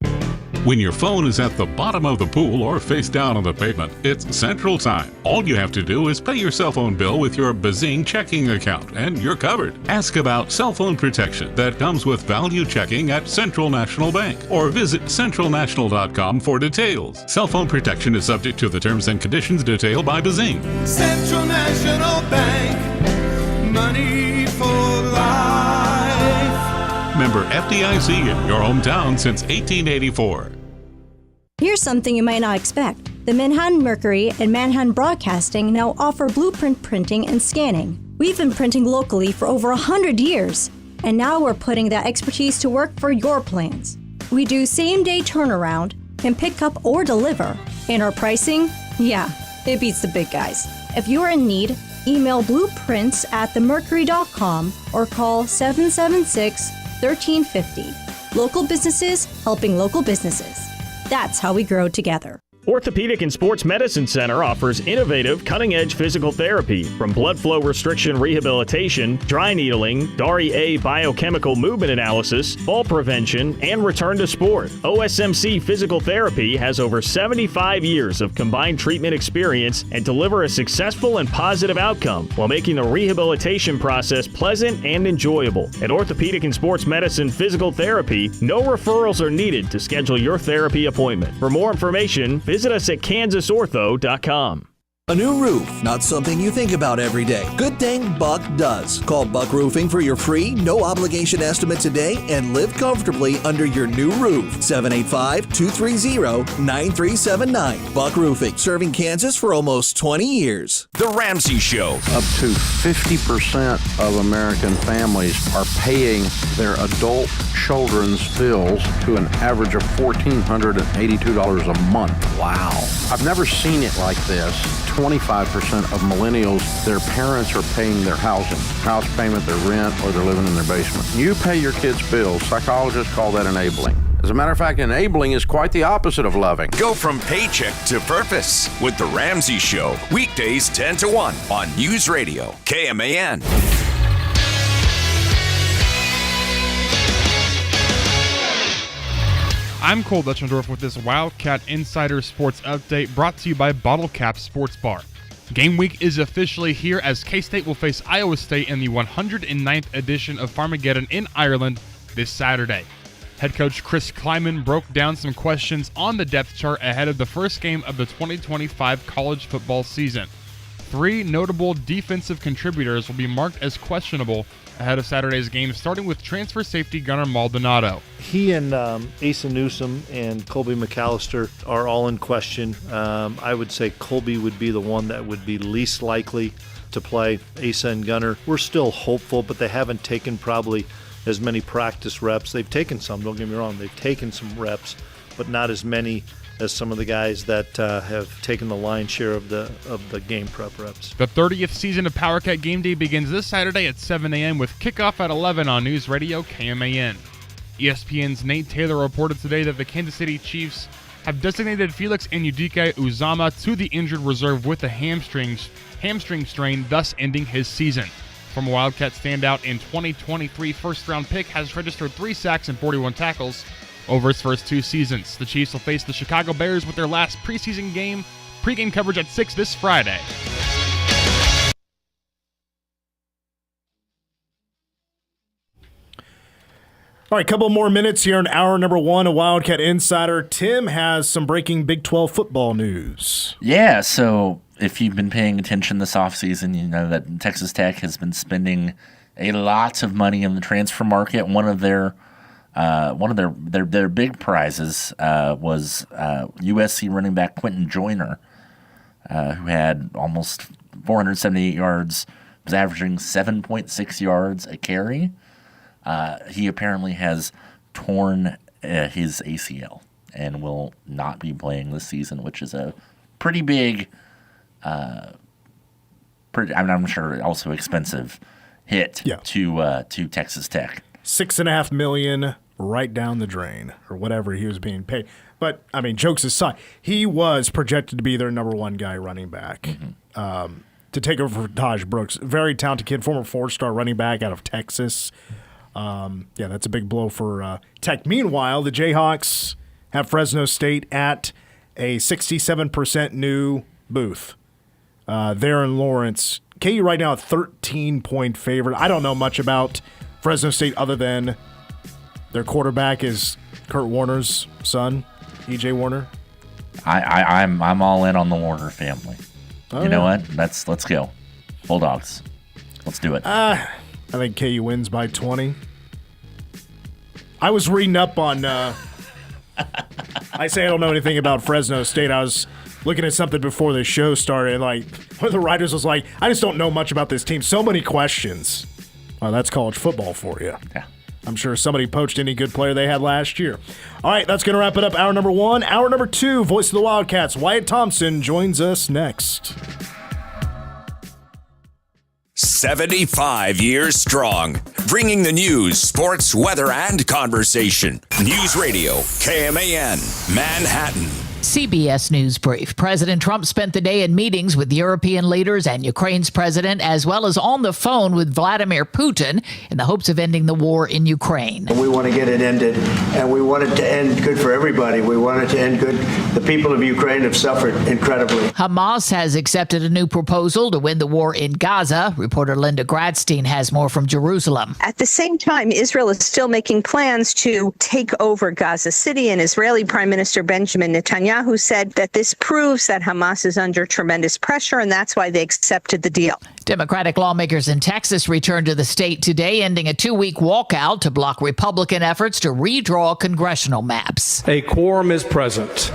Speaker 26: When your phone is at the bottom of the pool or face down on the pavement, it's Central Time. All you have to do is pay your cell phone bill with your Bazing checking account, and you're covered. Ask about cell phone protection that comes with value checking at Central National Bank, or visit centralnational.com for details. Cell phone protection is subject to the terms and conditions detailed by Bazing.
Speaker 23: Central National Bank, money for life.
Speaker 26: Member FDIC in your hometown since 1884.
Speaker 27: Here's something you might not expect. The Manhattan Mercury and Manhattan Broadcasting now offer blueprint printing and scanning. We've been printing locally for over 100 years, and now we're putting that expertise to work for your plans. We do same-day turnaround, can pick up or deliver, and our pricing, it beats the big guys. If you're in need, email blueprints@themercury.com or call 776-1350. Local businesses helping local businesses. That's how we grow together.
Speaker 6: Orthopedic and Sports Medicine Center offers innovative, cutting-edge physical therapy, from blood flow restriction rehabilitation, dry needling, DARI-A biochemical movement analysis, fall prevention, and return to sport. OSMC Physical Therapy has over 75 years of combined treatment experience and deliver a successful and positive outcome while making the rehabilitation process pleasant and enjoyable. At Orthopedic and Sports Medicine Physical Therapy, no referrals are needed to schedule your therapy appointment. For more information, visit us at kansasortho.com.
Speaker 7: A new roof, not something you think about every day. Good thing Buck does. Call Buck Roofing for your free, no-obligation estimate today and live comfortably under your new roof. 785-230-9379. Buck Roofing, serving Kansas for almost 20 years.
Speaker 1: The Ramsey Show.
Speaker 10: Up to 50% of American families are paying their adult children's bills to an average of $1,482 a month. Wow. I've never seen it like this. 25% of millennials, their parents are paying their house payment, their rent, or they're living in their basement. You pay your kids' bills. Psychologists call that enabling. As a matter of fact, enabling is quite the opposite of loving.
Speaker 1: Go from paycheck to purpose with The Ramsey Show. Weekdays 10 to 1 on News Radio, KMAN.
Speaker 2: I'm Cole Dutchendorf with this Wildcat Insider Sports Update brought to you by Bottle Cap Sports Bar. Game week is officially here as K-State will face Iowa State in the 109th edition of Farmageddon in Ireland this Saturday. Head coach Chris Klieman broke down some questions on the depth chart ahead of the first game of the 2025 college football season. 3 notable defensive contributors will be marked as questionable ahead of Saturday's game, starting with transfer safety Gunnar Maldonado.
Speaker 11: He and Asa Newsom and Colby McAllister are all in question. I would say Colby would be the one that would be least likely to play. Asa and Gunnar, we're still hopeful, but they haven't taken probably as many practice reps. They've taken some, don't get me wrong, they've taken some reps, but not as many as some of the guys that have taken the lion's share of the game prep reps.
Speaker 2: The 30th season of Power Cat Game Day begins this Saturday at 7 a.m. with kickoff at 11 on News Radio KMAN. ESPN's Nate Taylor reported today that the Kansas City Chiefs have designated Felix Anudike Uzama to the injured reserve with a hamstring strain, thus ending his season. Former Wildcat standout and 2023 first-round pick has registered 3 sacks and 41 tackles over his first 2 seasons. The Chiefs will face the Chicago Bears with their last preseason game. Pre-game coverage at 6 this Friday.
Speaker 4: All right, couple more minutes here in hour number 1 of Wildcat Insider. Tim has some breaking Big 12 football news.
Speaker 5: Yeah, so if you've been paying attention this offseason, you know that Texas Tech has been spending a lot of money in the transfer market. One of their big prizes was USC running back Quentin Joyner, who had almost 478 yards, was averaging 7.6 yards a carry. He apparently has torn his ACL and will not be playing this season, which is a pretty big, I'm sure also expensive hit to Texas Tech.
Speaker 4: $6.5 million right down the drain, or whatever he was being paid. But I mean, jokes aside, he was projected to be their number 1 guy running back to take over for Taj Brooks. Very talented kid, former 4-star running back out of Texas. That's a big blow for Tech. Meanwhile, the Jayhawks have Fresno State at a 67% new booth there in Lawrence. KU right now a 13-point favorite. I don't know much about Fresno State other than their quarterback is Kurt Warner's son, E.J. Warner.
Speaker 5: I'm all in on the Warner family. You know what? Let's go. Bulldogs. Let's do it.
Speaker 4: I think KU wins by 20. I was reading up on I say I don't know anything about Fresno State. I was looking at something before the show started, and like one of the writers was like, I just don't know much about this team. So many questions. Well, that's college football for you.
Speaker 5: Yeah.
Speaker 4: I'm sure somebody poached any good player they had last year. All right, that's going to wrap it up. Hour number 1. Hour number 2, voice of the Wildcats, Wyatt Thompson joins us next.
Speaker 1: 75 years strong, bringing the news, sports, weather, and conversation. News Radio, KMAN, Manhattan.
Speaker 12: CBS News Brief. President Trump spent the day in meetings with European leaders and Ukraine's president, as well as on the phone with Vladimir Putin in the hopes of ending the war in Ukraine.
Speaker 13: We want to get it ended, and we want it to end good for everybody. We want it to end good. The people of Ukraine have suffered incredibly.
Speaker 12: Hamas has accepted a new proposal to win the war in Gaza. Reporter Linda Gradstein has more from Jerusalem.
Speaker 14: At the same time, Israel is still making plans to take over Gaza City, and Israeli Prime Minister Benjamin Netanyahu said that this proves that Hamas is under tremendous pressure, and that's why they accepted the deal.
Speaker 12: Democratic lawmakers in Texas returned to the state today, ending a 2-week walkout to block Republican efforts to redraw congressional maps.
Speaker 15: A quorum is present.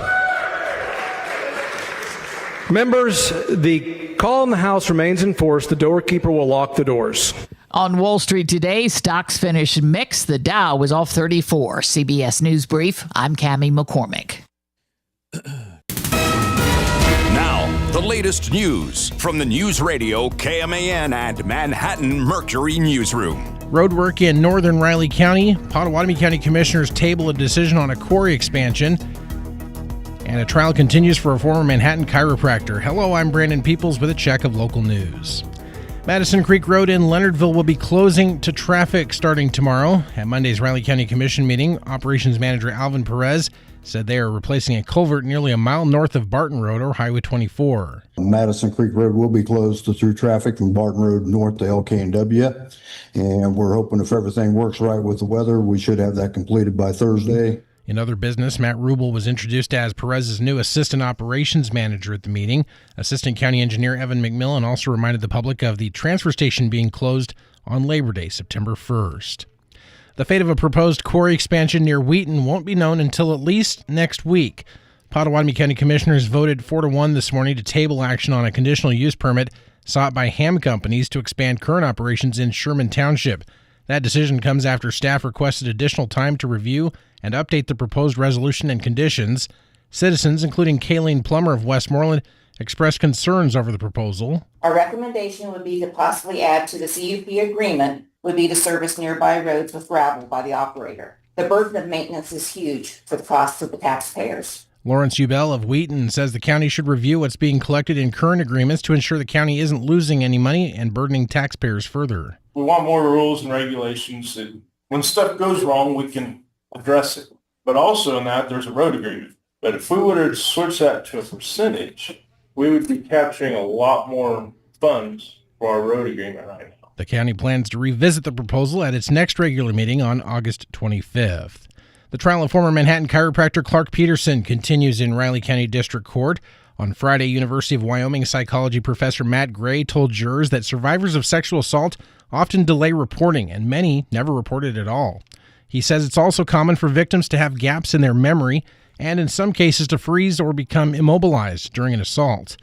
Speaker 15: Members, the call in the House remains in force. The doorkeeper will lock the doors.
Speaker 12: On Wall Street today, stocks finished mixed. The Dow was off 34. CBS News Brief, I'm Cammie McCormick.
Speaker 1: Now, the latest news from the News Radio KMAN and Manhattan Mercury Newsroom.
Speaker 16: Roadwork in northern Riley County. Pottawatomie County Commissioners table a decision on a quarry expansion. And a trial continues for a former Manhattan chiropractor. Hello, I'm Brandon Peoples with a check of local news. Madison Creek Road in Leonardville will be closing to traffic starting tomorrow. At Monday's Riley County Commission meeting, Operations Manager Alvin Perez said they are replacing a culvert nearly a mile north of Barton Road or Highway 24.
Speaker 17: Madison Creek Road will be closed to through traffic from Barton Road north to LK&W. And we're hoping if everything works right with the weather, we should have that completed by Thursday.
Speaker 16: In other business, Matt Rubel was introduced as Perez's new Assistant Operations Manager at the meeting. Assistant County Engineer Evan McMillan also reminded the public of the transfer station being closed on Labor Day, September 1st. The fate of a proposed quarry expansion near Wheaton won't be known until at least next week. Pottawatomie County Commissioners voted 4-1 this morning to table action on a conditional use permit sought by ham companies to expand current operations in Sherman Township. That decision comes after staff requested additional time to review and update the proposed resolution and conditions. Citizens, including Kayleen Plummer of Westmoreland, expressed concerns over the proposal.
Speaker 18: Our recommendation would be to possibly add to the CUP agreement would be to service nearby roads with gravel by the operator. The burden of maintenance is huge for the cost of the taxpayers.
Speaker 16: Lawrence Ubell of Wheaton says the county should review what's being collected in current agreements to ensure the county isn't losing any money and burdening taxpayers further.
Speaker 28: We want more rules and regulations that when stuff goes wrong, we can address it. But also in that, there's a road agreement. But if we were to switch that to a percentage, we would be capturing a lot more funds for our road agreement right now.
Speaker 16: The county plans to revisit the proposal at its next regular meeting on August 25th. The trial of former Manhattan chiropractor Clark Peterson continues in Riley County District Court. On Friday, University of Wyoming psychology professor Matt Gray told jurors that survivors of sexual assault often delay reporting, and many never reported at all. He says it's also common for victims to have gaps in their memory and in some cases to freeze or become immobilized during an assault.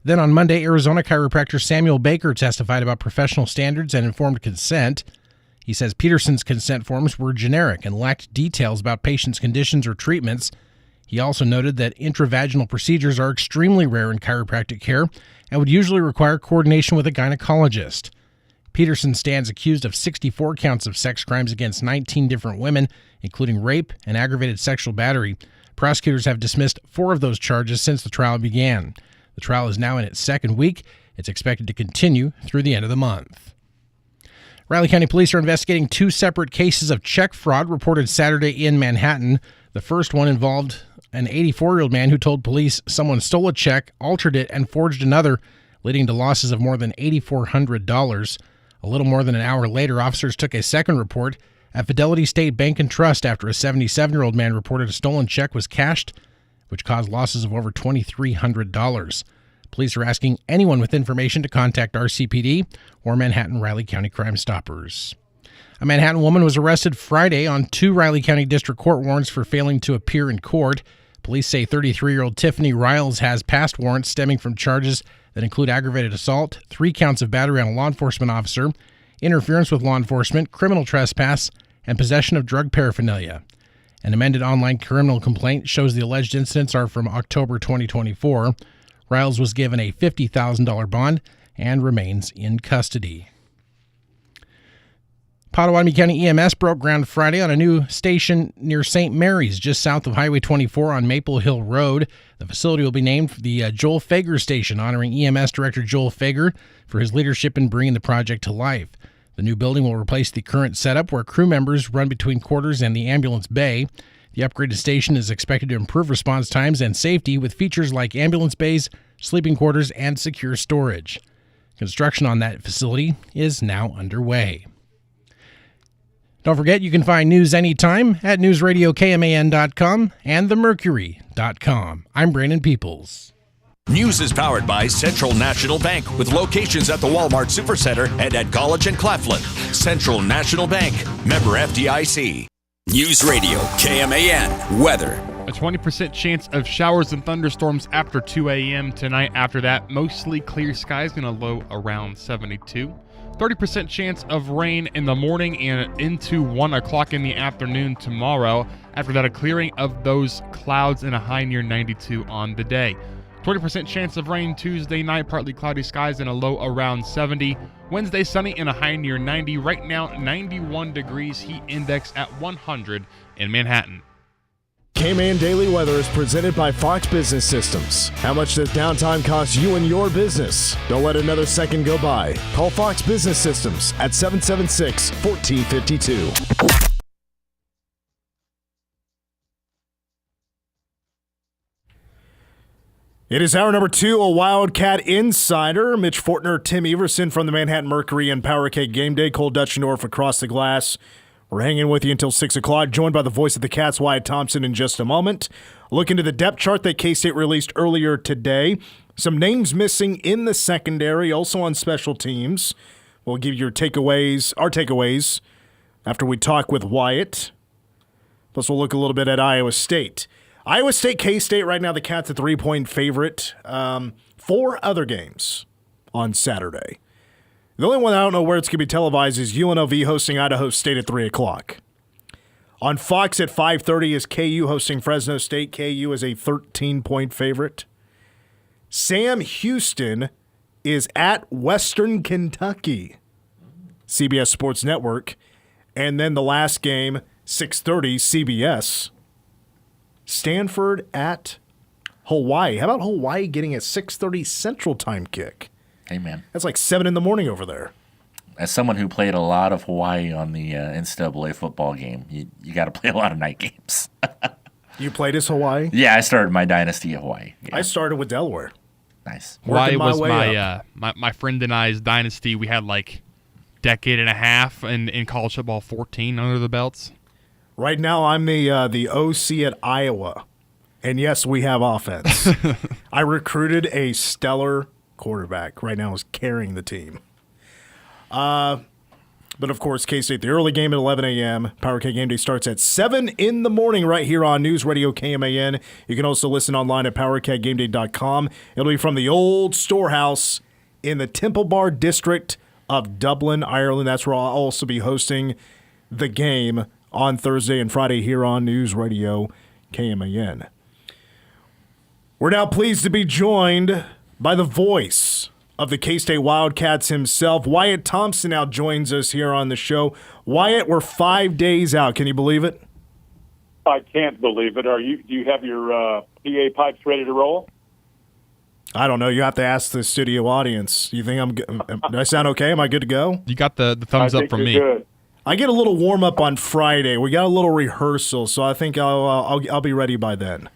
Speaker 16: Then on Monday, Arizona chiropractor Samuel Baker testified about professional standards and informed consent. He says Peterson's consent forms were generic and lacked details about patients' conditions or treatments. He also noted that intravaginal procedures are extremely rare in chiropractic care and would usually require coordination with a gynecologist. Peterson stands accused of 64 counts of sex crimes against 19 different women, including rape and aggravated sexual battery. Prosecutors have dismissed 4 of those charges since the trial began. The trial is now in its second week. It's expected to continue through the end of the month. Riley County Police are investigating 2 separate cases of check fraud reported Saturday in Manhattan. The first one involved an 84-year-old man who told police someone stole a check, altered it, and forged another, leading to losses of more than $8,400. A little more than an hour later, officers took a second report at Fidelity State Bank and Trust after a 77-year-old man reported a stolen check was cashed, which caused losses of over $2,300. Police are asking anyone with information to contact RCPD or Manhattan Riley County Crime Stoppers. A Manhattan woman was arrested Friday on 2 Riley County District Court warrants for failing to appear in court. Police say 33-year-old Tiffany Riles has past warrants stemming from charges that include aggravated assault, 3 counts of battery on a law enforcement officer, interference with law enforcement, criminal trespass, and possession of drug paraphernalia. An amended online criminal complaint shows the alleged incidents are from October 2024. Riles was given a $50,000 bond and remains in custody. Pottawatomie County EMS broke ground Friday on a new station near St. Mary's, just south of Highway 24 on Maple Hill Road. The facility will be named the Joel Fager Station, honoring EMS Director Joel Fager for his leadership in bringing the project to life. The new building will replace the current setup where crew members run between quarters and the ambulance bay. The upgraded station is expected to improve response times and safety with features like ambulance bays, sleeping quarters, and secure storage. Construction on that facility is now underway. Don't forget, you can find news anytime at newsradiokman.com and themercury.com. I'm Brandon Peoples.
Speaker 1: News is powered by Central National Bank with locations at the Walmart Supercenter and at College and Claflin. Central National Bank, member FDIC. News Radio KMAN weather.
Speaker 2: A 20% chance of showers and thunderstorms after 2 a.m. tonight. After that, mostly clear skies, going to low around 72. 30% chance of rain in the morning and into 1 o'clock in the afternoon tomorrow. After that, a clearing of those clouds and a high near 92 on the day. 20% chance of rain Tuesday night, partly cloudy skies and a low around 70. Wednesday, sunny and a high near 90. Right now, 91 degrees, heat index at 100 in Manhattan.
Speaker 4: K-Man Daily Weather is presented by Fox Business Systems. How much does downtime cost you and your business? Don't let another second go by. Call Fox Business Systems at 776-1452. It is hour number 2, a Wildcat Insider. Mitch Fortner, Tim Everson from the Manhattan Mercury and Power K Game Day. Cole Dutchendorf across the glass. We're hanging with you until 6 o'clock, joined by the voice of the Cats, Wyatt Thompson, in just a moment. Look into the depth chart that K-State released earlier today. Some names missing in the secondary, also on special teams. We'll give you our takeaways, after we talk with Wyatt. Plus, we'll look a little bit at Iowa State. Iowa State, K-State, right now the Cats a 3-point favorite. 4 other games on Saturday. The only one I don't know where it's going to be televised is UNLV hosting Idaho State at 3 o'clock. On Fox at 5:30 is KU hosting Fresno State. KU is a 13-point favorite. Sam Houston is at Western Kentucky, CBS Sports Network. And then the last game, 6:30, CBS. Stanford at Hawaii. How about Hawaii getting a 6:30 Central Time kick?
Speaker 5: Hey, man.
Speaker 4: That's like 7 in the morning over there.
Speaker 5: As someone who played a lot of Hawaii on the NCAA football game, you got to play a lot of night games.
Speaker 4: You played as Hawaii?
Speaker 5: Yeah, I started my dynasty at Hawaii. Yeah.
Speaker 4: I started with Delaware.
Speaker 5: Nice.
Speaker 2: Hawaii was my friend and I's dynasty. We had like decade and a half in college football, 14 under the belts.
Speaker 4: Right now, I'm the OC at Iowa. And yes, we have offense. I recruited a stellar quarterback. Right now is carrying the team. But, of course, K-State, the early game at 11 a.m. Power K Game Day starts at 7 in the morning right here on News Radio KMAN. You can also listen online at powerkgameday.com. It'll be from the old storehouse in the Temple Bar district of Dublin, Ireland. That's where I'll also be hosting the game on Thursday and Friday here on News Radio KMAN. We're now pleased to be joined by the voice of the K-State Wildcats himself. Wyatt Thompson now joins us here on the show. Wyatt, we're 5 days out. Can you believe it?
Speaker 3: I can't believe it. Do you have your PA pipes ready to roll?
Speaker 4: I don't know. You have to ask the studio audience. You think do I sound okay? Am I good to go?
Speaker 2: You got the thumbs up from me.
Speaker 3: Good.
Speaker 4: I get a little warm up on Friday. We got a little rehearsal, so I think I'll be ready by then.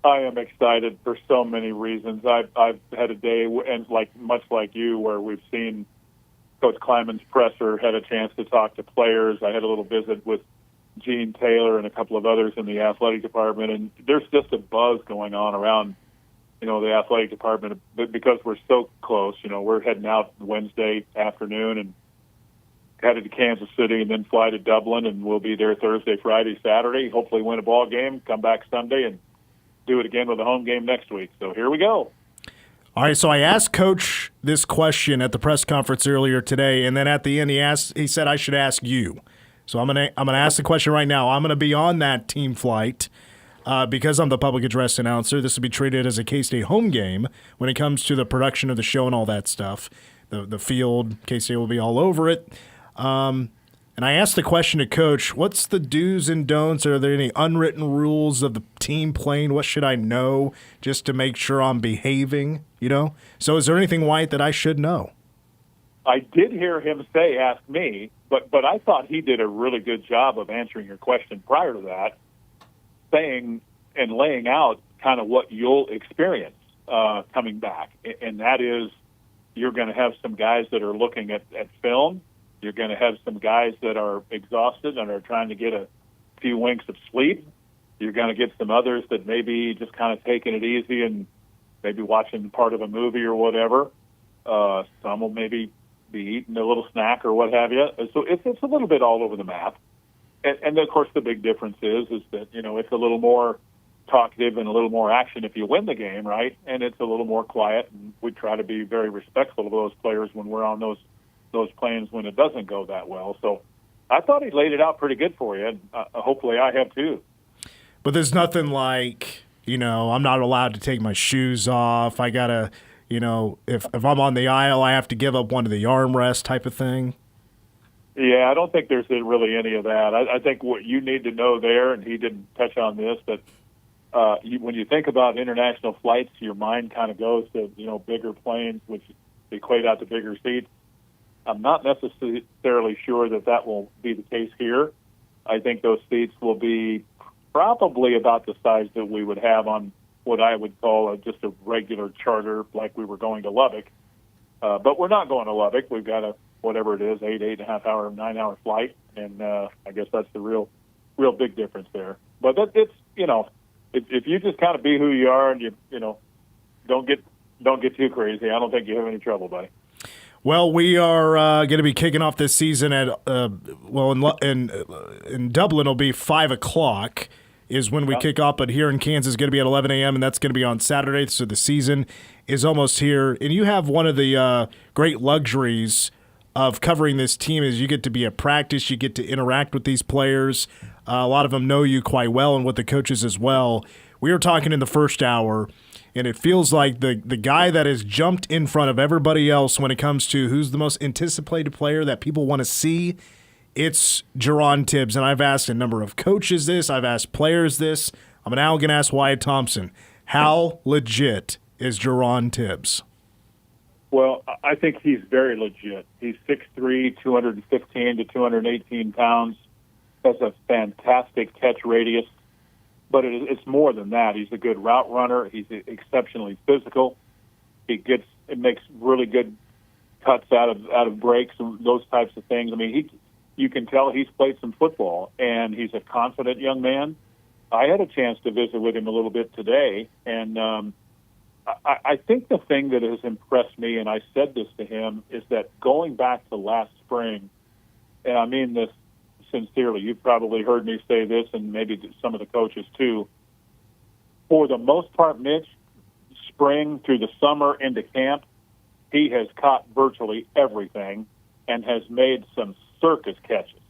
Speaker 3: I am excited for so many reasons. I've had a day, and much like you, where we've seen Coach Klieman's presser, had a chance to talk to players. I had a little visit with Gene Taylor and a couple of others in the athletic department, and there's just a buzz going on around, the athletic department because we're so close. We're heading out Wednesday afternoon and headed to Kansas City and then fly to Dublin, and we'll be there Thursday, Friday, Saturday, hopefully win a ball game, come back Sunday, and do it again with a home game next week. So here we go.
Speaker 4: All right, so I asked Coach this question at the press conference earlier today, and then at the end he said I should ask you. So I'm gonna ask the question right now. I'm gonna be on that team flight because I'm the public address announcer. This will be treated as a K-State home game when it comes to the production of the show and all that stuff. The field, K-State will be all over it. And I asked the question to Coach, what's the do's and don'ts? Are there any unwritten rules of the team playing? What should I know just to make sure I'm behaving, So is there anything, Wyatt, that I should know?
Speaker 3: I did hear him say, ask me, but I thought he did a really good job of answering your question prior to that, saying and laying out kind of what you'll experience coming back. And that is you're going to have some guys that are looking at film. You're going to have some guys that are exhausted and are trying to get a few winks of sleep. You're going to get some others that maybe just kind of taking it easy and maybe watching part of a movie or whatever. Some will maybe be eating a little snack or what have you. So it's a little bit all over the map. And of course, the big difference is that, it's a little more talkative and a little more action if you win the game, right? And it's a little more quiet. And we try to be very respectful of those players when we're on those planes when it doesn't go that well. So I thought he laid it out pretty good for you, and hopefully I have too.
Speaker 4: But there's nothing like, I'm not allowed to take my shoes off. I got to, if I'm on the aisle, I have to give up one of the armrests type of thing.
Speaker 3: Yeah, I don't think there's really any of that. I think what you need to know there, and he didn't touch on this, but when you think about international flights, your mind kind of goes to, bigger planes, which equate out to bigger seats. I'm not necessarily sure that will be the case here. I think those seats will be probably about the size that we would have on what I would call just a regular charter, like we were going to Lubbock. But we're not going to Lubbock. We've got whatever it is, 8.5 hour, 9 hour flight, and I guess that's the real big difference there. But it's if you just kind of be who you are and you don't get too crazy, I don't think you have any trouble, buddy.
Speaker 4: Well, we are going to be kicking off this season at in Dublin. It'll be 5:00 is when we kick off, but here in Kansas, it's going to be at 11 a.m. and that's going to be on Saturday. So the season is almost here, and you have one of the great luxuries of covering this team is you get to be at practice, you get to interact with these players. A lot of them know you quite well, and with the coaches as well. We were talking in the first hour. And it feels like the guy that has jumped in front of everybody else when it comes to who's the most anticipated player that people want to see, it's Jerron Tibbs. And I've asked a number of coaches this. I've asked players this. I'm now going to ask Wyatt Thompson. How legit is Jerron Tibbs?
Speaker 3: Well, I think he's very legit. He's 6'3", 215 to 218 pounds, has a fantastic catch radius. But it's more than that. He's a good route runner. He's exceptionally physical. It makes really good cuts out of breaks and those types of things. I mean, you can tell he's played some football, and he's a confident young man. I had a chance to visit with him a little bit today, and I think the thing that has impressed me, and I said this to him, is that going back to last spring, and I mean this sincerely, you've probably heard me say this, and maybe some of the coaches too. For the most part, Mitch, spring through the summer into camp, he has caught virtually everything and has made some circus catches.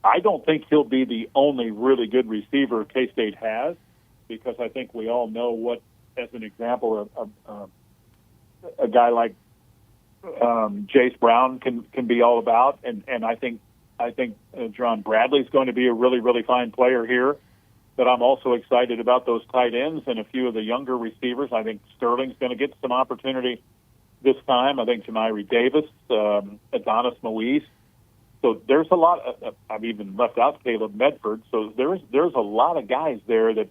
Speaker 3: I don't think he'll be the only really good receiver K-State has, because I think we all know what, as an example, a guy like Jace Brown can be all about, and I think John Bradley's going to be a really, really fine player here. But I'm also excited about those tight ends and a few of the younger receivers. I think Sterling's going to get some opportunity this time. I think Jamiri Davis, Adonis Moise. So there's a lot. I've even left out Caleb Medford. So there's a lot of guys there and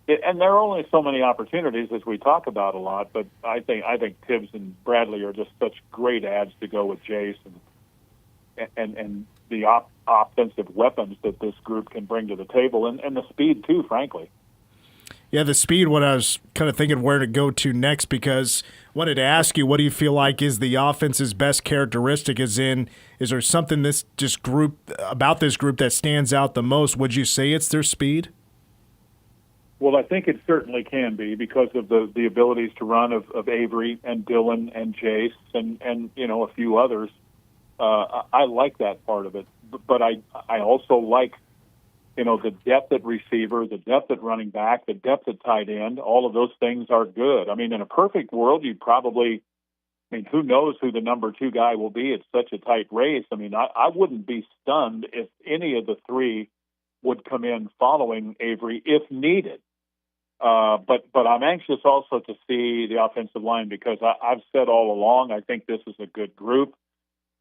Speaker 3: there are only so many opportunities, as we talk about a lot. But I think Tibbs and Bradley are just such great adds to go with Jace and the offensive weapons that this group can bring to the table, and the speed too, frankly.
Speaker 4: Yeah, the speed, what I was kind of thinking where to go to next, because I wanted to ask you, what do you feel like is the offense's best characteristic? Is there something about this group that stands out the most? Would you say it's their speed?
Speaker 3: Well, I think it certainly can be because of the abilities to run of Avery and Dylan and Jace and a few others. I like that part of it, but I also like, the depth at receiver, the depth at running back, the depth at tight end. All of those things are good. I mean, in a perfect world, you'd probably I mean, who knows who the number 2 guy will be? It's such a tight race. I mean, I wouldn't be stunned if any of the 3 would come in following Avery if needed. But I'm anxious also to see the offensive line because I've said all along I think this is a good group.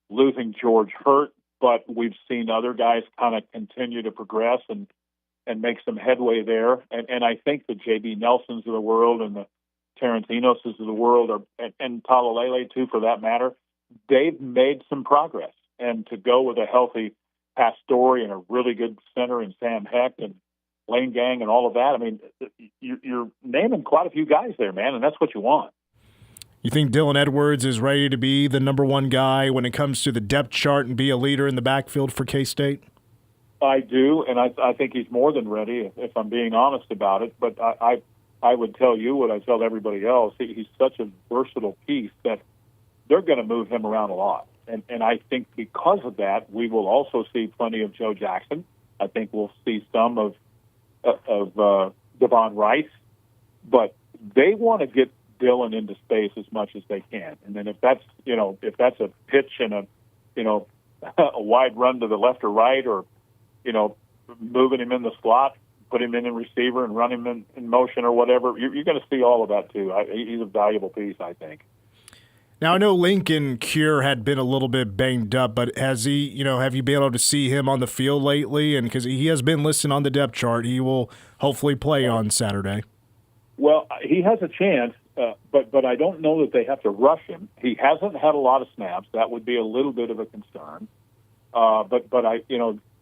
Speaker 3: Losing George hurt, but we've seen other guys kind of continue to progress and make some headway there. And I think the J.B. Nelsons of the world and the Tarantinoses of the world, and Talalele too, for that matter, they've made some progress. And to go with a healthy Pastore and a really good center in Sam Heck and Lane Gang and all of that, I mean, you're naming quite a few guys there, man, and that's what you want.
Speaker 4: You think Dylan Edwards is ready to be the number 1 guy when it comes to the depth chart and be a leader in the backfield for K-State?
Speaker 3: I do, and I think he's more than ready, if I'm being honest about it. But I would tell you what I tell everybody else. He's such a versatile piece that they're going to move him around a lot. And I think because of that, we will also see plenty of Joe Jackson. I think we'll see some of Devon Rice. But they want to get Dylan into space as much as they can. And then if that's a pitch and a wide run to the left or right, or, moving him in the slot, put him in receiver and run him in motion or whatever, you're going to see all of that too. He's a valuable piece, I think.
Speaker 4: Now, I know Lincoln Cure had been a little bit banged up, but has he, have you been able to see him on the field lately? And because he has been listed on the depth chart, he will hopefully play on Saturday. Well, he has a chance, but I don't know that they have to rush him. He hasn't had a lot of snaps. That would be a little bit of a concern. But I,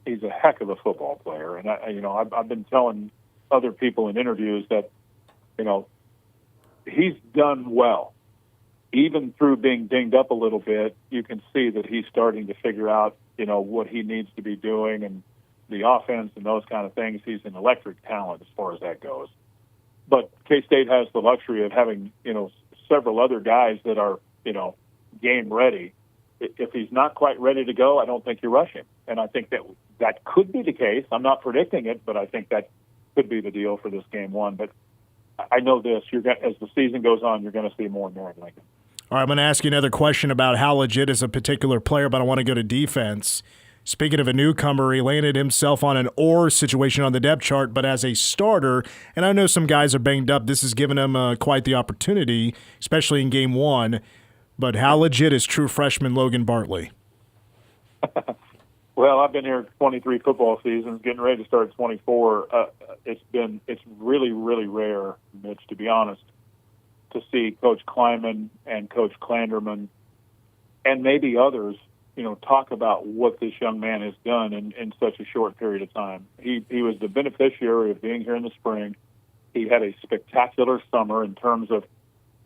Speaker 4: he's a heck of a football player, and I've been telling other people in interviews that, he's done well. Even through being dinged up a little bit, you can see that he's starting to figure out, what he needs to be doing and the offense and those kind of things. He's an electric talent as far as that goes. But K-State has the luxury of having, several other guys that are, game ready. If he's not quite ready to go, I don't think you rush him. And I think that could be the case. I'm not predicting it, but I think that could be the deal for this game 1. But I know this, as the season goes on, you're going to see more and more of Lincoln. All right, I'm going to ask you another question about how legit is a particular player, but I want to go to defense. Speaking of a newcomer, he landed himself on an or situation on the depth chart, but as a starter, and I know some guys are banged up, this has given him quite the opportunity, especially in game 1. But how legit is true freshman Logan Bartley? Well, I've been here 23 football seasons, getting ready to start 24. It's really, really rare, Mitch, to be honest, to see Coach Klieman and Coach Klanderman and maybe others, talk about what this young man has done in such a short period of time. He was the beneficiary of being here in the spring. He had a spectacular summer in terms of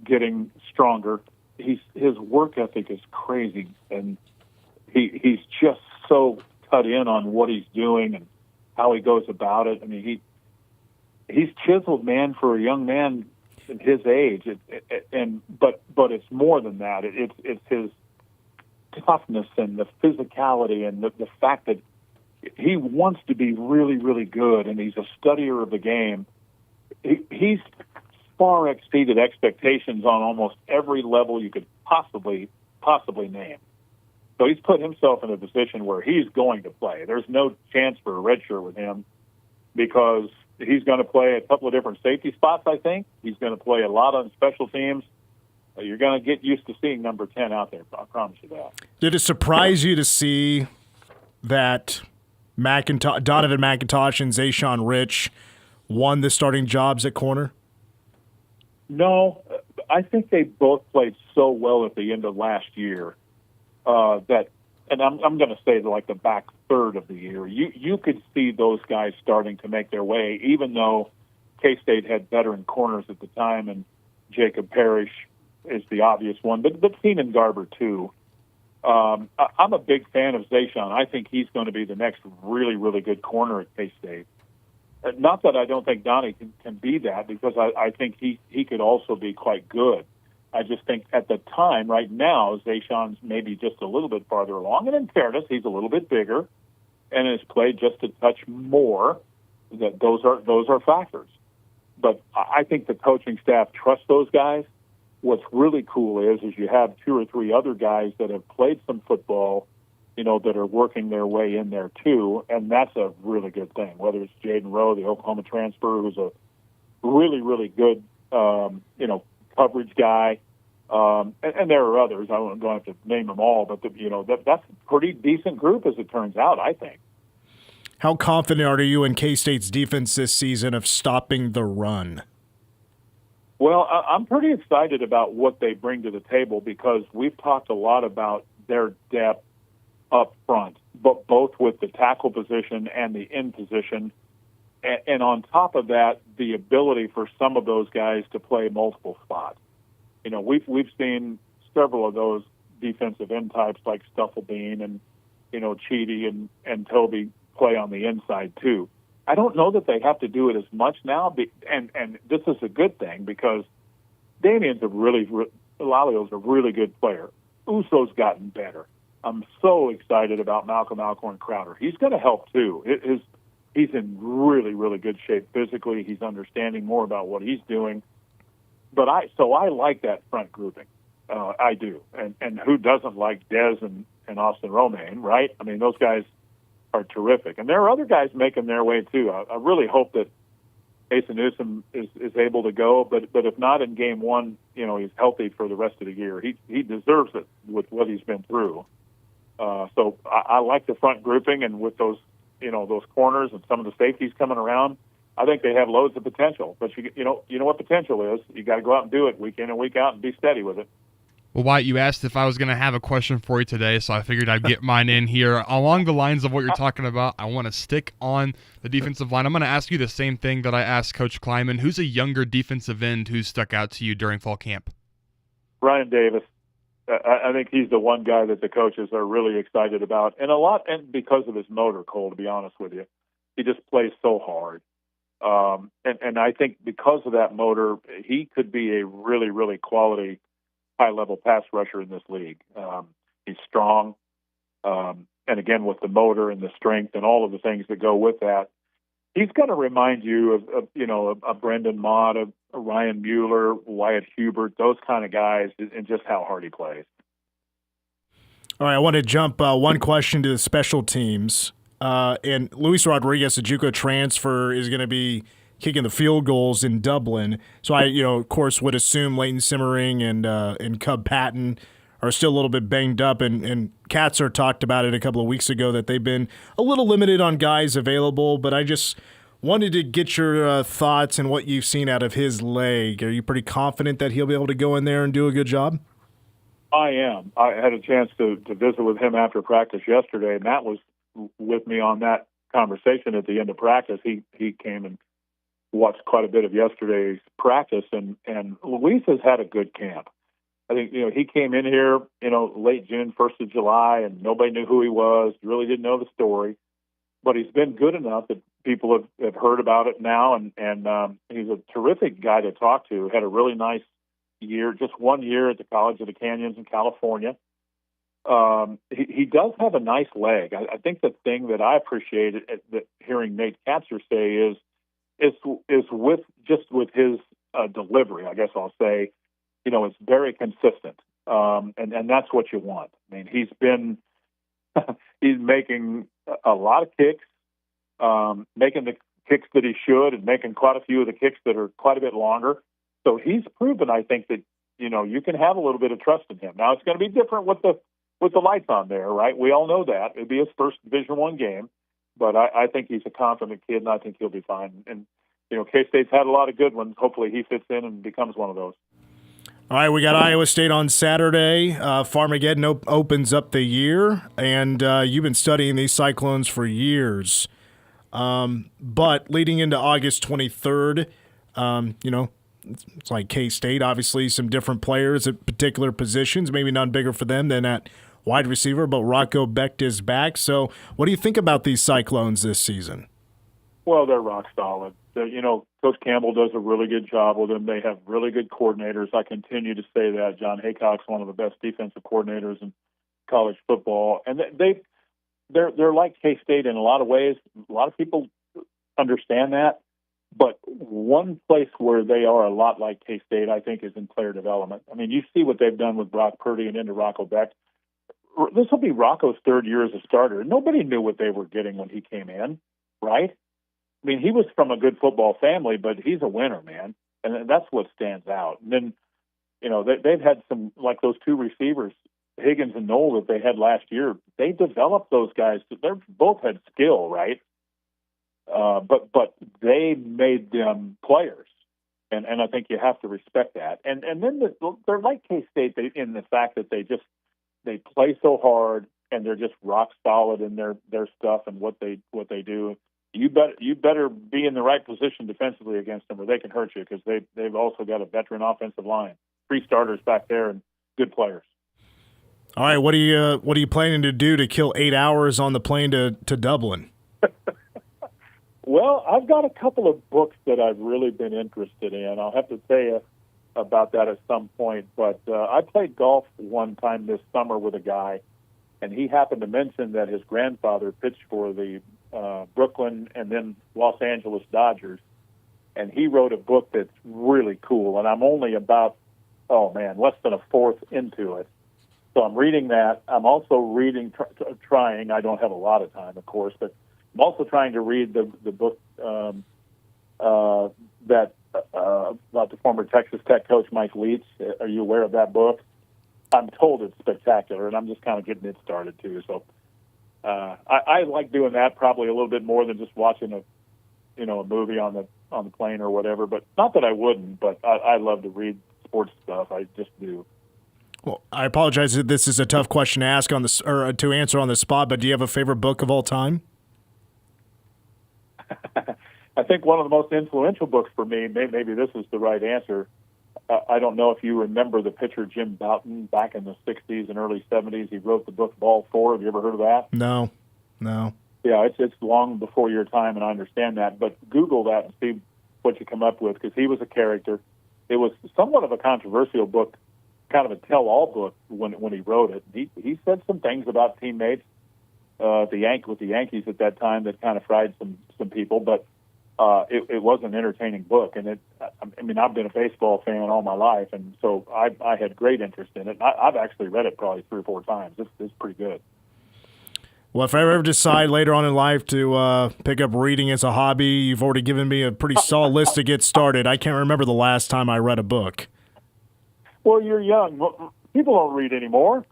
Speaker 4: getting stronger. His work ethic is crazy, and he's just so cut in on what he's doing and how he goes about it. I mean, he's chiseled, man, for a young man at his age. But it's more than that. It's his toughness and the physicality and the fact that he wants to be really, really good, and he's a studier of the game. He's far exceeded expectations on almost every level you could possibly name. So he's put himself in a position where he's going to play. There's no chance for a redshirt with him because he's going to play a couple of different safety spots, I think. He's going to play a lot on special teams. You're going to get used to seeing number 10 out there, I promise you that. Did it surprise you to see that Donovan McIntosh and Zayshawn Rich won the starting jobs at corner? No, I think they both played so well at the end of last year that, and I'm going to say like the back third of the year, you could see those guys starting to make their way, even though K-State had veteran corners at the time, and Jacob Parrish is the obvious one, but Keenan Garber too. I'm a big fan of Zayshawn. I think he's going to be the next really, really good corner at K-State. Not that I don't think Donnie can be that, because I think he could also be quite good. I just think at the time, right now, Zayshawn's maybe just a little bit farther along. And in fairness, he's a little bit bigger and has played just a touch more. Those are factors. But I think the coaching staff trusts those guys.
Speaker 3: what's really cool is you have 2 or 3 other guys that have played some football, that are working their way in there too, and that's a really good thing. Whether it's Jaden Rowe, the Oklahoma transfer, who's a really, really good, coverage guy, and there are others. I don't have to name them all, but that's a pretty decent group as it turns out, I think.
Speaker 4: How confident are you in K-State's defense this season of stopping the run?
Speaker 3: Well, I'm pretty excited about what they bring to the table because we've talked a lot about their depth up front, but both with the tackle position and the end position. And on top of that, the ability for some of those guys to play multiple spots. We've seen several of those defensive end types like Stufflebean and, Cheedy and Toby play on the inside too. I don't know that they have to do it as much now, and this is a good thing because Damien's Lalio's a really good player. Uso's gotten better. I'm so excited about Malcolm Alcorn Crowder. He's going to help too. He's in really, really good shape physically. He's understanding more about what he's doing. But I like that front grouping. I do. And who doesn't like Dez and Austin Romaine, right? I mean, those guys are terrific. And there are other guys making their way too. I really hope that Asa Newsom is able to go, but if not in game one, he's healthy for the rest of the year. He deserves it with what he's been through. So I like the front grouping, and with those those corners and some of the safeties coming around, I think they have loads of potential. But you know what potential is. You got to go out and do it week in and week out and be steady with it.
Speaker 2: Well, Wyatt, you asked if I was going to have a question for you today, so I figured I'd get mine in here. Along the lines of what you're talking about, I want to stick on the defensive line. I'm going to ask you the same thing that I asked Coach Klieman. Who's a younger defensive end who stuck out to you during fall camp?
Speaker 3: Ryan Davis. I think he's the one guy that the coaches are really excited about, and because of his motor, Cole, to be honest with you. He just plays so hard. And I think because of that motor, he could be a really, really quality high-level pass rusher in this league. He's strong, and again, with the motor and the strength and all of the things that go with that, he's going to remind you of Brendan Mott, of Ryan Mueller, Wyatt Hubert, those kind of guys, and just how hard he plays.
Speaker 4: All right, I want to jump one question to the special teams. And Luis Rodriguez, a JUCO transfer, is going to be kicking the field goals in Dublin. So I, of course, would assume Leighton Simmering and Cub Patton are still a little bit banged up. And Katzer talked about it a couple of weeks ago that they've been a little limited on guys available. But I just wanted to get your thoughts and what you've seen out of his leg. Are you pretty confident that he'll be able to go in there and do a good job?
Speaker 3: I am. I had a chance to visit with him after practice yesterday. Matt was with me on that conversation at the end of practice. He came and watched quite a bit of yesterday's practice, and Luis has had a good camp. I think, he came in here, late June, 1st of July, and nobody knew who he was, really didn't know the story, but he's been good enough that people have heard about it now, and he's a terrific guy to talk to. Had a really nice year, just 1 year at the College of the Canyons in California. He does have a nice leg. I think the thing that I appreciated that hearing Nate Katzer say is with his delivery. I guess I'll say, it's very consistent, and that's what you want. I mean, he's making a lot of kicks, making the kicks that he should, and making quite a few of the kicks that are quite a bit longer. So he's proven, I think, that you can have a little bit of trust in him. Now it's going to be different with the lights on there, right? We all know that. It'll be his first Division I game, but I think he's a confident kid, and I think he'll be fine. And, K-State's had a lot of good ones. Hopefully he fits in and becomes one of those.
Speaker 4: All right, we got Iowa State on Saturday. Farmageddon opens up the year, and you've been studying these Cyclones for years. But leading into August 23rd, it's like K-State, obviously some different players at particular positions, maybe none bigger for them than at wide receiver, but Rocco Becht is back. So what do you think about these Cyclones this season?
Speaker 3: Well, they're rock solid. Coach Campbell does a really good job with them. They have really good coordinators. I continue to say that. John Haycock's one of the best defensive coordinators in college football. And they're like K-State in a lot of ways. A lot of people understand that. But one place where they are a lot like K-State, I think, is in player development. I mean, you see what they've done with Brock Purdy and into Rocco Beck. This will be Rocco's third year as a starter. Nobody knew what they were getting when he came in, right? I mean, he was from a good football family, but he's a winner, man. And that's what stands out. And then, you know, they've had some, like those two receivers, Higgins and Knoll, that they had last year. They developed those guys. They both had skill, right? But they made them players. And I think you have to respect that. And then they're like K-State in the fact that they play so hard and they're just rock solid in their stuff and what they do. You better be in the right position defensively against them, or they can hurt you, because they've also got a veteran offensive line, 3 starters back there, and good players.
Speaker 4: All right, what are you planning to do to kill 8 hours on the plane to Dublin?
Speaker 3: Well, I've got a couple of books that I've really been interested in. I'll have to tell you about that at some point. But I played golf one time this summer with a guy, and he happened to mention that his grandfather pitched for the Brooklyn and then Los Angeles Dodgers, and he wrote a book that's really cool. And I'm only about, less than a fourth into it. So I'm reading that. I'm also reading, trying. I don't have a lot of time, of course, but I'm also trying to read the book that about the former Texas Tech coach Mike Leach. Are you aware of that book? I'm told it's spectacular, and I'm just kind of getting it started too. So I like doing that probably a little bit more than just watching a movie on the plane or whatever. But not that I wouldn't, but I love to read sports stuff. I just do.
Speaker 4: Well, I apologize that this is a tough question to ask to answer on the spot, but do you have a favorite book of all time?
Speaker 3: I think one of the most influential books for me, maybe this is the right answer. I don't know if you remember the pitcher Jim Bouton back in the 60s and early 70s. He wrote the book Ball 4. Have you ever heard of that?
Speaker 4: No.
Speaker 3: Yeah, it's long before your time, and I understand that. But Google that and see what you come up with, because he was a character. It was somewhat of a controversial book, kind of a tell-all book when he wrote it. He said some things about teammates with the Yankees at that time that kind of fried some people, but it was an entertaining book. And I've been a baseball fan all my life, and so I had great interest in it. I've actually read it probably 3 or 4 times. It's pretty good.
Speaker 4: Well, if I ever decide later on in life to pick up reading as a hobby, you've already given me a pretty solid list to get started. I can't remember the last time I read a book.
Speaker 3: Well, you're young. People don't read anymore.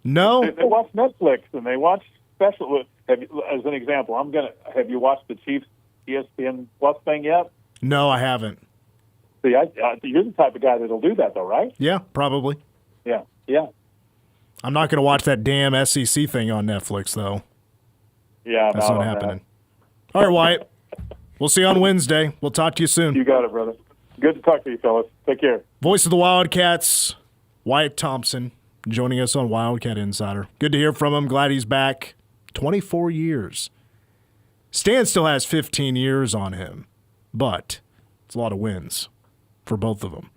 Speaker 4: No.
Speaker 3: They watch Netflix and they watch special. As an example, have you watched the Chiefs ESPN Plus thing yet?
Speaker 4: No, I haven't.
Speaker 3: See, you're the type of guy that'll do that, though, right?
Speaker 4: Yeah, probably.
Speaker 3: Yeah.
Speaker 4: I'm not going to watch that damn SEC thing on Netflix, though.
Speaker 3: Yeah,
Speaker 4: that's not happening. All right, Wyatt. We'll see you on Wednesday. We'll talk to you soon.
Speaker 3: You got it, brother. Good to talk to you, fellas. Take care.
Speaker 4: Voice of the Wildcats, Wyatt Thompson, joining us on Wildcat Insider. Good to hear from him. Glad he's back. 24 years. Stan still has 15 years on him, but it's a lot of wins for both of them.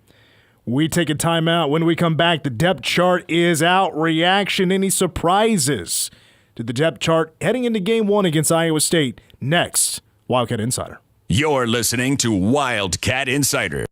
Speaker 4: We take a timeout. When we come back, the depth chart is out. Reaction, any surprises to the depth chart heading into Game 1 against Iowa State? Next, Wildcat Insider.
Speaker 1: You're listening to Wildcat Insider.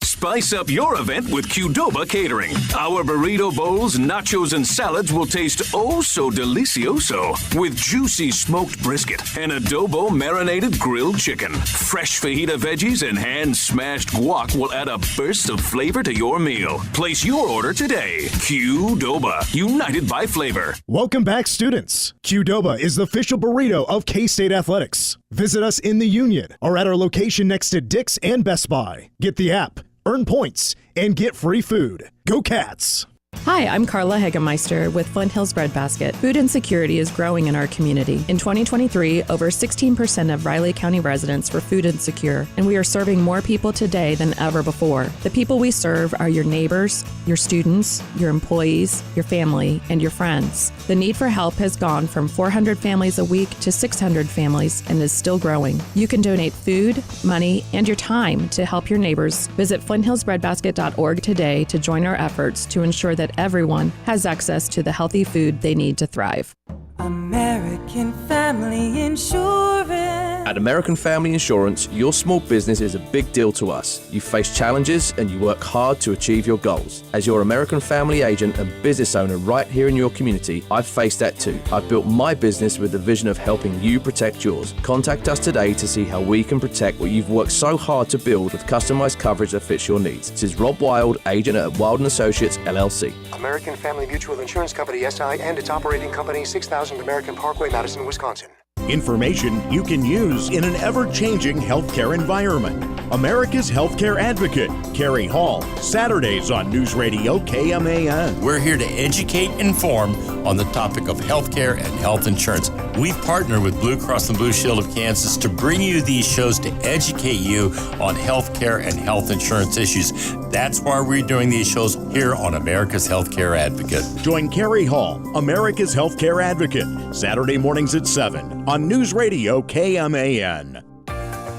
Speaker 1: Spice up your event with Qdoba Catering. Our burrito bowls, nachos, and salads will taste oh so delicioso with juicy smoked brisket and adobo marinated grilled chicken. Fresh fajita veggies and hand-smashed guac will add a burst of flavor to your meal. Place your order today. Qdoba, united by flavor.
Speaker 4: Welcome back, students. Qdoba is the official burrito of K-State Athletics. Visit us in the Union or at our location next to Dick's and Best Buy. Get the app, earn points, and get free food. Go Cats!
Speaker 8: Hi, I'm Carla Hagemeister with Flint Hills Breadbasket. Food insecurity is growing in our community. In 2023, over 16% of Riley County residents were food insecure, and we are serving more people today than ever before. The people we serve are your neighbors, your students, your employees, your family, and your friends. The need for help has gone from 400 families a week to 600 families and is still growing. You can donate food, money, and your time to help your neighbors. Visit FlintHillsBreadBasket.org today to join our efforts to ensure that everyone has access to the healthy food they need to thrive.
Speaker 23: American Family Insurance.
Speaker 9: At American Family Insurance, your small business is a big deal to us. You face challenges and you work hard to achieve your goals. As your American Family agent and business owner right here in your community, I've faced that too. I've built my business with the vision of helping you protect yours. Contact us today to see how we can protect what you've worked so hard to build with customized coverage that fits your needs. This is Rob Wild, agent at Wild & Associates, LLC.
Speaker 19: American Family Mutual Insurance Company, SI, and its operating company, 6000 American Parkway, Madison, Wisconsin.
Speaker 20: Information you can use in an ever-changing healthcare environment. America's Healthcare Advocate, Carrie Hall, Saturdays on News Radio KMAN.
Speaker 21: We're here to educate and inform on the topic of healthcare and health insurance. We've partnered with Blue Cross and Blue Shield of Kansas to bring you these shows to educate you on healthcare and health insurance issues. That's why we're doing these shows here on America's Healthcare Advocate.
Speaker 20: Join Carrie Hall, America's Healthcare Advocate, Saturday mornings at 7 on News Radio KMAN.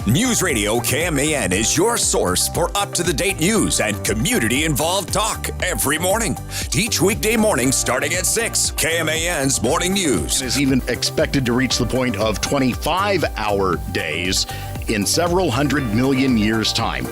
Speaker 1: News Radio KMAN is your source for up-to-the-date news and community-involved talk every morning. Each weekday morning starting at 6, KMAN's Morning News.
Speaker 22: It is even expected to reach the point of 25-hour days in several 100 million years' time.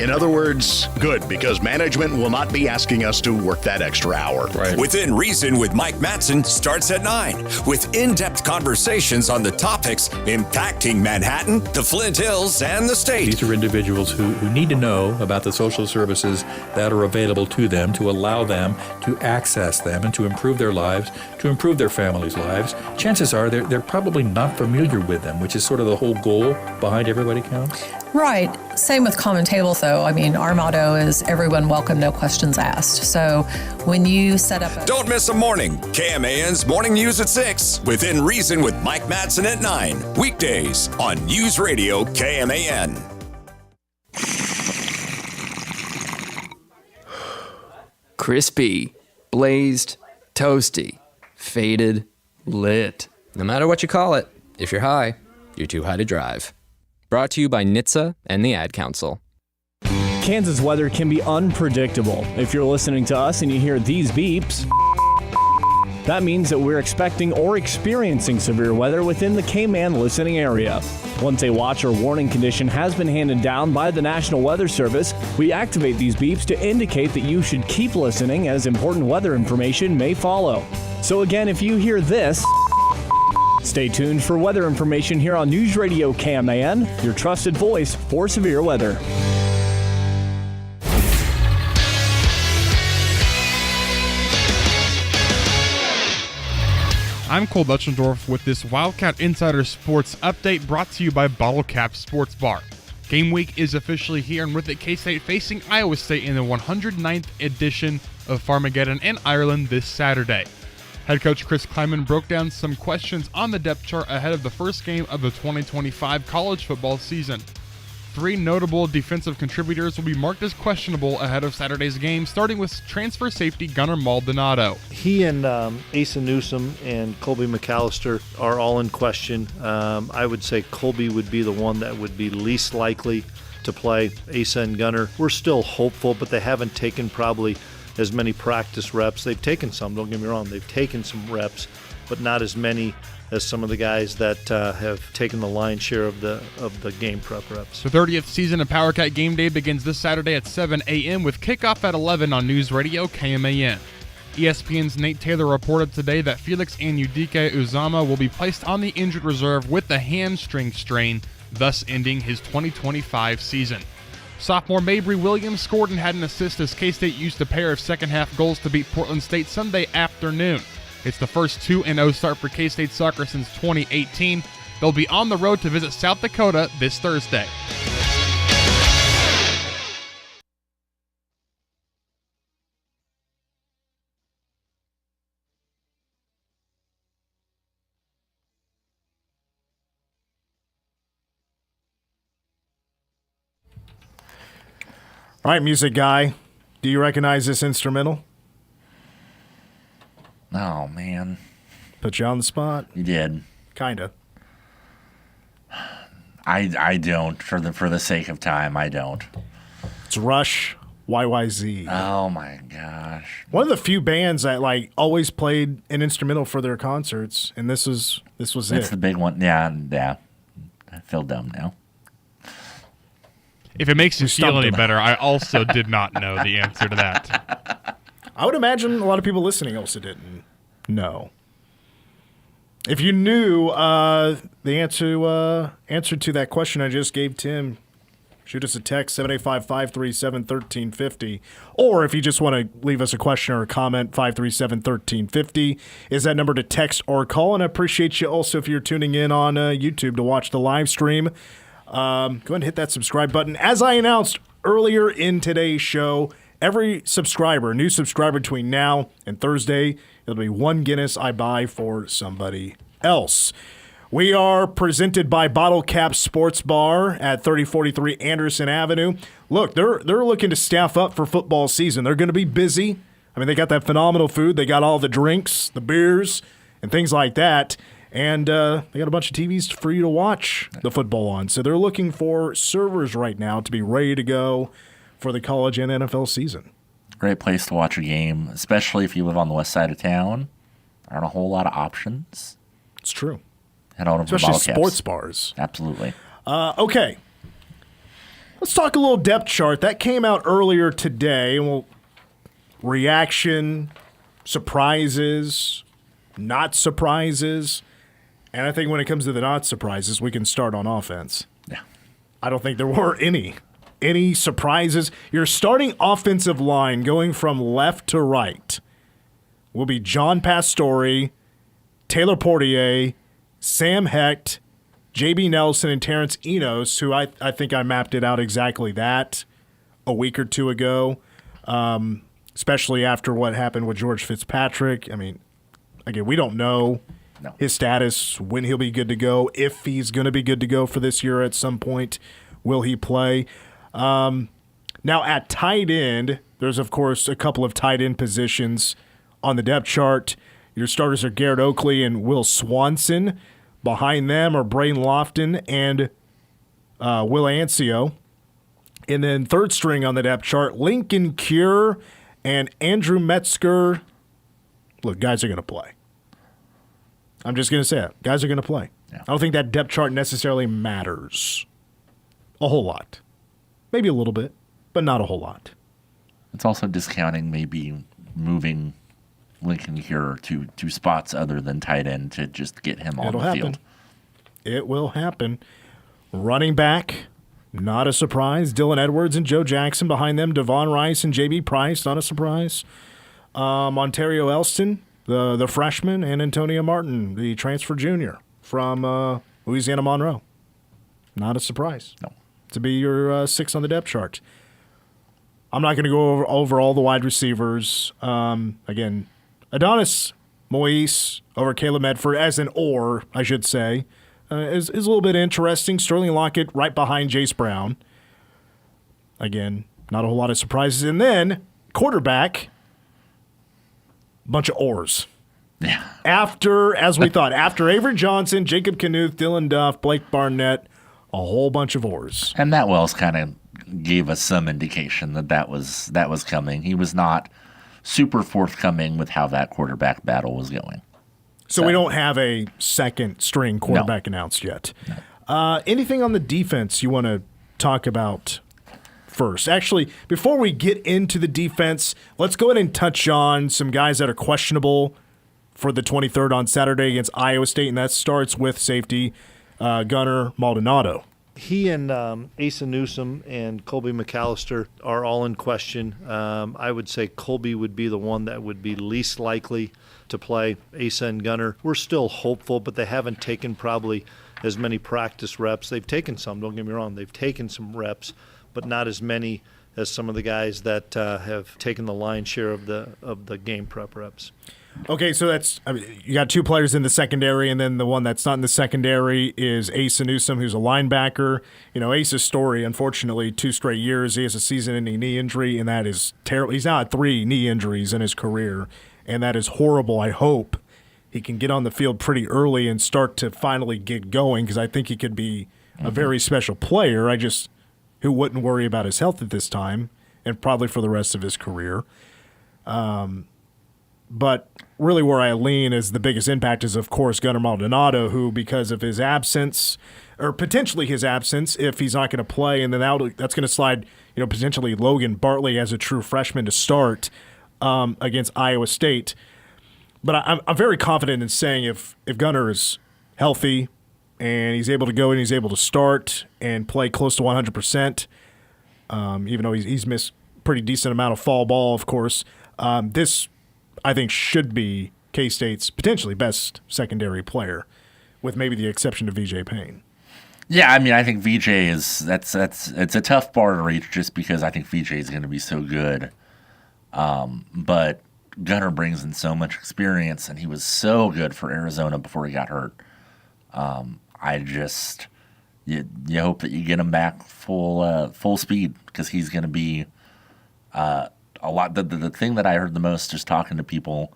Speaker 22: In other words, good, because management will not be asking us to work that extra hour.
Speaker 1: Right. Within Reason with Mike Mattson starts at 9 with in-depth conversations on the topics impacting Manhattan, the Flint Hills, and the state.
Speaker 24: These are individuals who need to know about the social services that are available to them to allow them to access them and to improve their lives, to improve their families' lives. Chances are they're probably not familiar with them, which is sort of the whole goal behind Everybody Counts.
Speaker 25: Right. Same with Common Tables, though. I mean, our motto is everyone welcome, no questions asked. So when you set up
Speaker 1: Don't miss a morning. KMAN's Morning News at 6. Within Reason with Mike Mattson at 9. Weekdays on News Radio KMAN.
Speaker 26: Crispy, blazed, toasty, faded, lit. No matter what you call it, if you're high, you're too high to drive. Brought to you by NHTSA and the Ad Council.
Speaker 29: Kansas weather can be unpredictable. If you're listening to us and you hear these beeps, that means that we're expecting or experiencing severe weather within the K-Man listening area. Once a watch or warning condition has been handed down by the National Weather Service, we activate these beeps to indicate that you should keep listening as important weather information may follow. So again, if you hear this, stay tuned for weather information here on News Radio KMAN, your trusted voice for severe weather.
Speaker 2: I'm Cole Dutchendorf with this Wildcat Insider Sports update brought to you by Bottle Cap Sports Bar. Game week is officially here, and with it, K-State facing Iowa State in the 109th edition of Farmageddon in Ireland this Saturday. Head coach Chris Klieman broke down some questions on the depth chart ahead of the first game of the 2025 college football season. 3 notable defensive contributors will be marked as questionable ahead of Saturday's game, starting with transfer safety Gunnar Maldonado.
Speaker 11: He and Asa Newsom and Colby McAllister are all in question. I would say Colby would be the one that would be least likely to play. Asa and Gunnar, we're still hopeful, but they haven't taken probably as many practice reps. They've taken some, don't get me wrong, they've taken some reps, but not as many as some of the guys that have taken the lion's share of the game prep reps.
Speaker 2: The 30th season of Power Cat Game Day begins this Saturday at 7 a.m. with kickoff at 11 on News Radio KMAN. ESPN's Nate Taylor reported today that Felix Anudike Uzama will be placed on the injured reserve with the hamstring strain, thus ending his 2025 season. Sophomore Avery Williams scored and had an assist as K-State used a pair of second-half goals to beat Portland State Sunday afternoon. It's the first 2-0 start for K-State soccer since 2018. They'll be on the road to visit South Dakota this Thursday.
Speaker 4: All right, music guy, do you recognize this instrumental?
Speaker 5: Oh, man.
Speaker 4: Put you on the spot?
Speaker 5: You did.
Speaker 4: Kinda.
Speaker 5: I don't. For the sake of time, I don't.
Speaker 4: It's Rush, YYZ.
Speaker 5: Oh, my gosh.
Speaker 4: One of the few bands that, always played an instrumental for their concerts, and this was it.
Speaker 5: It's the big one. Yeah. feel dumb now.
Speaker 2: If it makes you feel any better, I also did not know the answer to that.
Speaker 4: I would imagine a lot of people listening also didn't know. If you knew the answer to that question I just gave Tim, shoot us a text, 785-537-1350. Or if you just want to leave us a question or a comment, 537-1350 is that number to text or call. And I appreciate you also if you're tuning in on YouTube to watch the live stream. Go ahead and hit that subscribe button. As I announced earlier in today's show, every subscriber, new subscriber between now and Thursday, it'll be one Guinness I buy for somebody else. We are presented by Bottle Cap Sports Bar at 3043 Anderson Avenue. Look, they're looking to staff up for football season. They're going to be busy. I mean, they got that phenomenal food. They got all the drinks, the beers, and things like that. And they got a bunch of TVs for you to watch the football on. So they're looking for servers right now to be ready to go for the college and NFL season.
Speaker 5: Great place to watch a game, especially if you live on the west side of town. There aren't a whole lot of options.
Speaker 4: It's true.
Speaker 5: Head on over to
Speaker 4: especially
Speaker 5: Wildcats.
Speaker 4: Sports bars.
Speaker 5: Absolutely.
Speaker 4: Okay. Let's talk a little depth chart. That came out earlier today. And we'll reaction, surprises, not surprises. And I think when it comes to the not surprises, we can start on offense.
Speaker 5: Yeah.
Speaker 4: I don't think there were any surprises. Your starting offensive line going from left to right will be John Pastore, Taylor Portier, Sam Hecht, J.B. Nelson, and Terrence Enos, who I think I mapped it out exactly that a week or two ago, especially after what happened with George Fitzpatrick. I mean, again, we don't know his status, when he'll be good to go, if he's going to be good to go for this year at some point. Will he play? Now, at tight end, there's, of course, a couple of tight end positions on the depth chart. Your starters are Garrett Oakley and Will Swanson. Behind them are Braden Lofton and Will Ancio. And then third string on the depth chart, Lincoln Cure and Andrew Metzger. Look, guys are going to play. I'm just going to say it. Guys are going to play. Yeah. I don't think that depth chart necessarily matters a whole lot. Maybe a little bit, but not a whole lot.
Speaker 5: It's also discounting maybe moving Lincoln here to spots other than tight end to just get him on the field.
Speaker 4: It will happen. Running back, not a surprise. Dylan Edwards and Joe Jackson. Behind them, Devon Rice and J.B. Price, not a surprise. Ontario Elston, the freshman, and Antonio Martin, the transfer junior from Louisiana Monroe. Not a surprise.
Speaker 5: No.
Speaker 4: To be your six on the depth chart. I'm not going to go over all the wide receivers. Again, Adonis Moise over Caleb Medford as an or, I should say, is a little bit interesting. Sterling Lockett right behind Jace Brown. Again, not a whole lot of surprises. And then quarterback, bunch of ors.
Speaker 5: Yeah.
Speaker 4: After Avery Johnson, Jacob Knuth, Dylan Duff, Blake Barnett, a whole bunch of ors.
Speaker 5: And Matt Wells kind of gave us some indication that was coming. He was not super forthcoming with how that quarterback battle was going.
Speaker 4: So we don't have a second string quarterback announced yet. No. Anything on the defense you want to talk about first? Actually, before we get into the defense, let's go ahead and touch on some guys that are questionable for the 23rd on Saturday against Iowa State, and that starts with safety Gunnar Maldonado.
Speaker 11: He and Asa Newsom and Colby McAllister are all in question. I would say Colby would be the one that would be least likely to play. Asa and Gunnar, we're still hopeful, but they haven't taken probably as many practice reps. They've taken some, don't get me wrong. They've taken some reps, but not as many as some of the guys that have taken the lion's share of the game prep reps.
Speaker 4: Okay, so you got two players in the secondary, and then the one that's not in the secondary is Asa Newsom, who's a linebacker. You know, Asa's story, unfortunately, 2 straight years. He has a season-ending knee injury, and that is terrible. He's now had 3 knee injuries in his career, and that is horrible. I hope he can get on the field pretty early and start to finally get going, because I think he could be a very special player. Who wouldn't worry about his health at this time, and probably for the rest of his career. But really where I lean is the biggest impact is, of course, Gunnar Maldonado, who, because of his absence, or potentially his absence, if he's not going to play, and then that's going to slide, potentially Logan Bartley as a true freshman to start against Iowa State. But I'm very confident in saying if Gunnar is healthy and he's able to go and he's able to start and play close to 100%, even though he's missed a pretty decent amount of fall ball, of course, this, I think, should be K-State's potentially best secondary player, with maybe the exception of VJ Payne.
Speaker 5: Yeah, I mean, I think VJ it's a tough bar to reach just because I think VJ is going to be so good. But Gunnar brings in so much experience, and he was so good for Arizona before he got hurt. You hope that you get him back full speed, because he's going to be a lot. The thing that I heard the most just talking to people,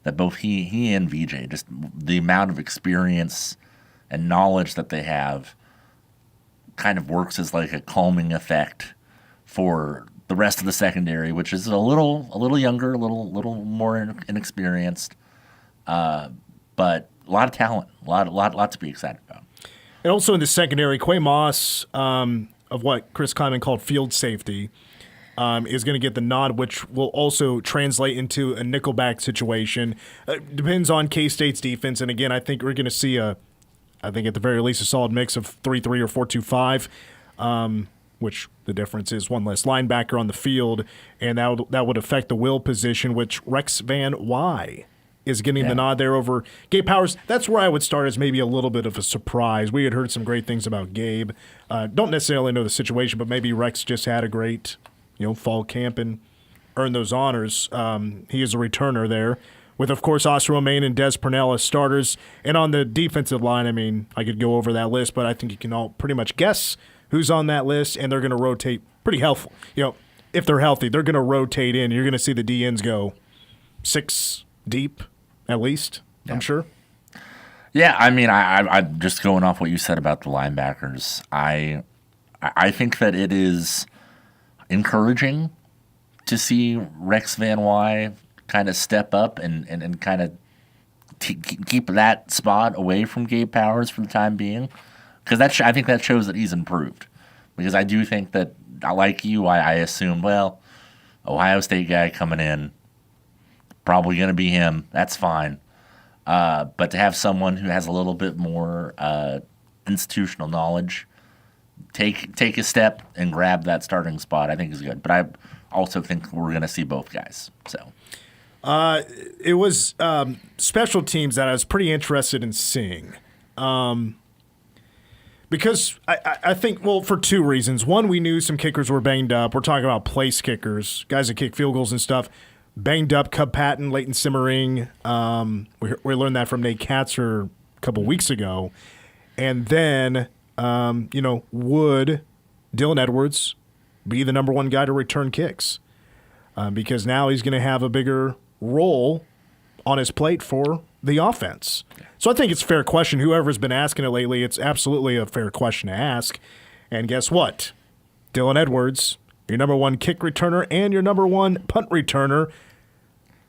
Speaker 5: that both he and VJ, just the amount of experience and knowledge that they have, kind of works as like a calming effect for the rest of the secondary, which is a little younger, a little more inexperienced, but a lot of talent, a lot to be excited about.
Speaker 4: And also in the secondary, Quay Moss, of what Chris Klieman called field safety, is going to get the nod, which will also translate into a nickelback situation. Depends on K-State's defense, and again, I think we're going to see I think at the very least, a solid mix of 3-3 or 4-2-5, which the difference is one less linebacker on the field, and that would affect the will position, which Rex Van Wy is getting the nod there over Gabe Powers. That's where I would start as maybe a little bit of a surprise. We had heard some great things about Gabe. Don't necessarily know the situation, but maybe Rex just had a great fall camp and earned those honors. He is a returner there, with, of course, Oscar Romaine and Des Purnell as starters. And on the defensive line, I mean, I could go over that list, but I think you can all pretty much guess who's on that list, and they're going to rotate pretty helpful. If they're healthy, they're going to rotate in. You're going to see the DNs go 6 deep, at least, I'm sure.
Speaker 5: Yeah, I mean, I'm just going off what you said about the linebackers. I think that it is encouraging to see Rex Van Wy kind of step up and kind of keep that spot away from Gabe Powers for the time being, because I think that shows that he's improved. Because I do think that, like you, I assumed, well, Ohio State guy coming in, probably going to be him. That's fine. But to have someone who has a little bit more institutional knowledge take a step and grab that starting spot, I think is good. But I also think we're going to see both guys. So.
Speaker 4: It was special teams that I was pretty interested in seeing, because I think, well, for 2 reasons. One, we knew some kickers were banged up. We're talking about place kickers, guys that kick field goals and stuff. Banged up, Cub Patton, Leighton Simmering. We learned that from Nate Katzer a couple weeks ago. And then, would Dylan Edwards be the number 1 guy to return kicks? Because now he's going to have a bigger role on his plate for the offense. So I think it's a fair question. Whoever's been asking it lately, it's absolutely a fair question to ask. And guess what? Dylan Edwards, your number 1 kick returner and your number 1 punt returner.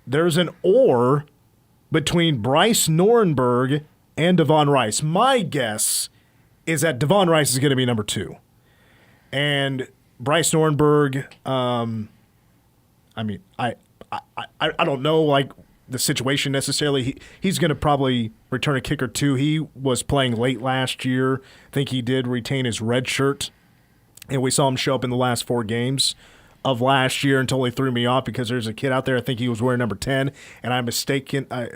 Speaker 4: There's an or between Bryce Norenberg and Devon Rice. My guess is that Devon Rice is going to be number 2. And Bryce Norenberg, I mean, I don't know, like, the situation necessarily. He's going to probably return a kick or 2. He was playing late last year. I think he did retain his red shirt, and we saw him show up in the last 4 games of last year and totally threw me off because there's a kid out there, I think he was wearing number 10, and I'm mistaken. I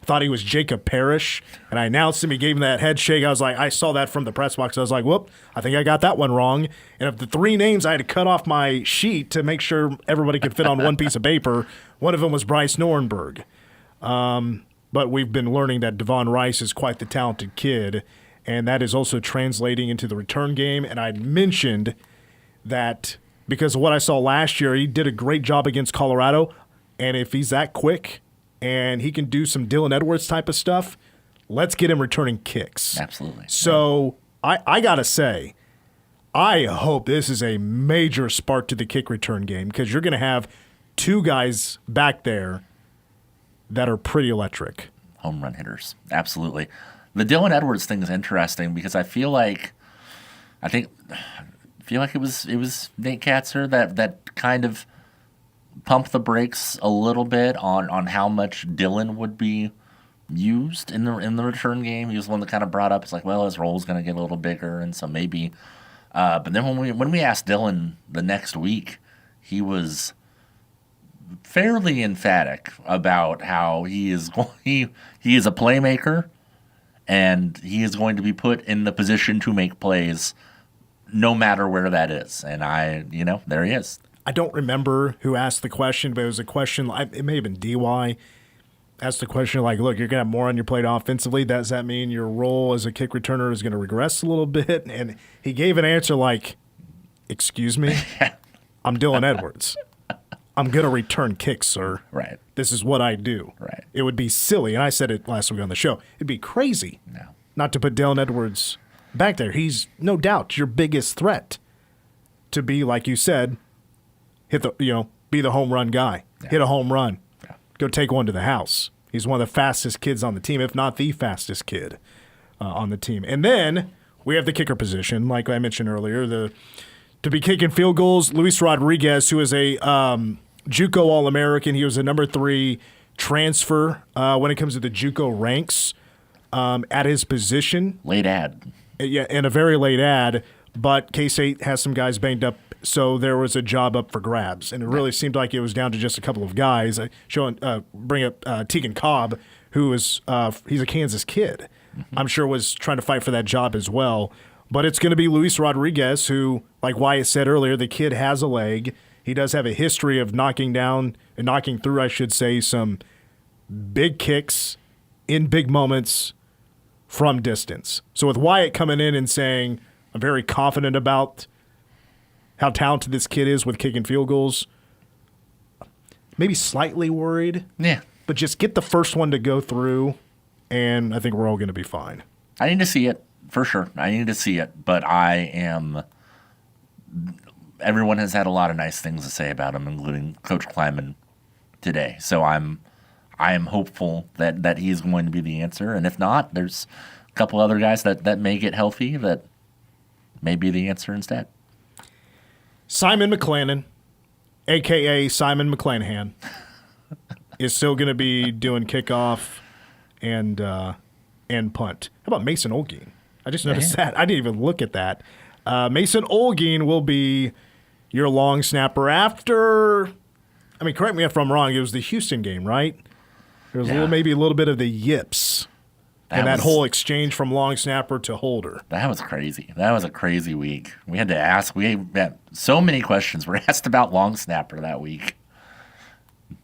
Speaker 4: thought he was Jacob Parrish, and I announced him. He gave him that head shake. I was like, I saw that from the press box. I was like, whoop, I think I got that one wrong. And of the 3 names, I had to cut off my sheet to make sure everybody could fit on one piece of paper. One of them was Bryce Norenberg. But we've been learning that Devon Rice is quite the talented kid, and that is also translating into the return game. And I mentioned that because of what I saw last year, he did a great job against Colorado, and if he's that quick and he can do some Dylan Edwards type of stuff, let's get him returning kicks.
Speaker 5: Absolutely.
Speaker 4: So I got to say, I hope this is a major spark to the kick return game, because you're going to have 2 guys back there that are pretty electric.
Speaker 5: Home run hitters. Absolutely. The Dylan Edwards thing is interesting because I feel like it was Nate Katzer that kind of pumped the brakes a little bit on how much Dylan would be used in the return game. He was the one that kind of brought up, it's like, well, his role's going to get a little bigger, and so maybe. But then when we asked Dylan the next week, he was fairly emphatic about how he is a playmaker, and he is going to be put in the position to make plays no matter where that is. And there he is.
Speaker 4: I don't remember who asked the question, but it was a question, it may have been DY, asked the question like, look, you're going to have more on your plate offensively. Does that mean your role as a kick returner is going to regress a little bit? And he gave an answer like, excuse me? I'm Dylan Edwards. I'm going to return kicks, sir.
Speaker 5: Right.
Speaker 4: This is what I do.
Speaker 5: Right.
Speaker 4: It would be silly, and I said it last week on the show, it'd be crazy not to put Dylan Edwards back there. He's no doubt your biggest threat to be, like you said, be the home run guy. Yeah. Hit a home run. Yeah. Go take one to the house. He's one of the fastest kids on the team, if not the fastest kid on the team. And then we have the kicker position, like I mentioned earlier, to be kicking field goals. Luis Rodriguez, who is a JUCO All-American. He was a number 3 transfer when it comes to the JUCO ranks at his position.
Speaker 5: Late ad.
Speaker 4: Yeah, and a very late ad, but K-State has some guys banged up, so there was a job up for grabs, and it really seemed like it was down to just a couple of guys. Bring up Tegan Cobb, who is he's a Kansas kid. Mm-hmm. I'm sure was trying to fight for that job as well. But it's going to be Luis Rodriguez, who, like Wyatt said earlier, the kid has a leg. He does have a history of knocking through, I should say, some big kicks in big moments from distance. So with Wyatt coming in and saying, I'm very confident about how talented this kid is with kicking field goals, maybe slightly worried.
Speaker 5: Yeah.
Speaker 4: But just get the first one to go through, and I think we're all going to be fine.
Speaker 5: I need to see it, for sure. I need to see it, but everyone has had a lot of nice things to say about him, including Coach Klieman today. So I am hopeful that he's going to be the answer. And if not, there's a couple other guys that may get healthy that may be the answer instead.
Speaker 4: Simon McClanahan, a.k.a. Simon McClanahan, is still going to be doing kickoff and punt. How about Mason Olguin? I just noticed that. I didn't even look at that. Mason Olguin will be your long snapper after, correct me if I'm wrong, it was the Houston game, right? There was maybe a little bit of the yips in that whole exchange from long snapper to holder.
Speaker 5: That was crazy. That was a crazy week. We had to ask. We had so many questions were asked about long snapper that week.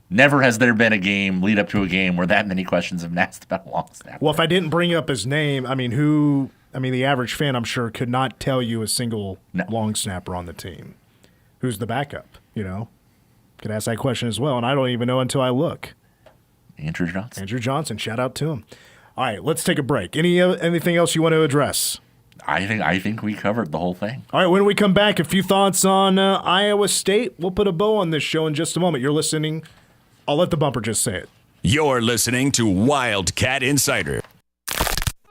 Speaker 5: Never has there been a game lead up to a game where that many questions have been asked about long snapper.
Speaker 4: Well, if I didn't bring up his name, the average fan, I'm sure, could not tell you a single long snapper on the team. Who's the backup, Could ask that question as well, and I don't even know until I look.
Speaker 5: Andrew
Speaker 4: Johnson, shout out to him. All right, let's take a break. Anything else you want to address?
Speaker 5: I think we covered the whole thing.
Speaker 4: All right, when we come back, a few thoughts on Iowa State. We'll put a bow on this show in just a moment. You're listening. I'll let the bumper just say it.
Speaker 1: You're listening to Wildcat Insider.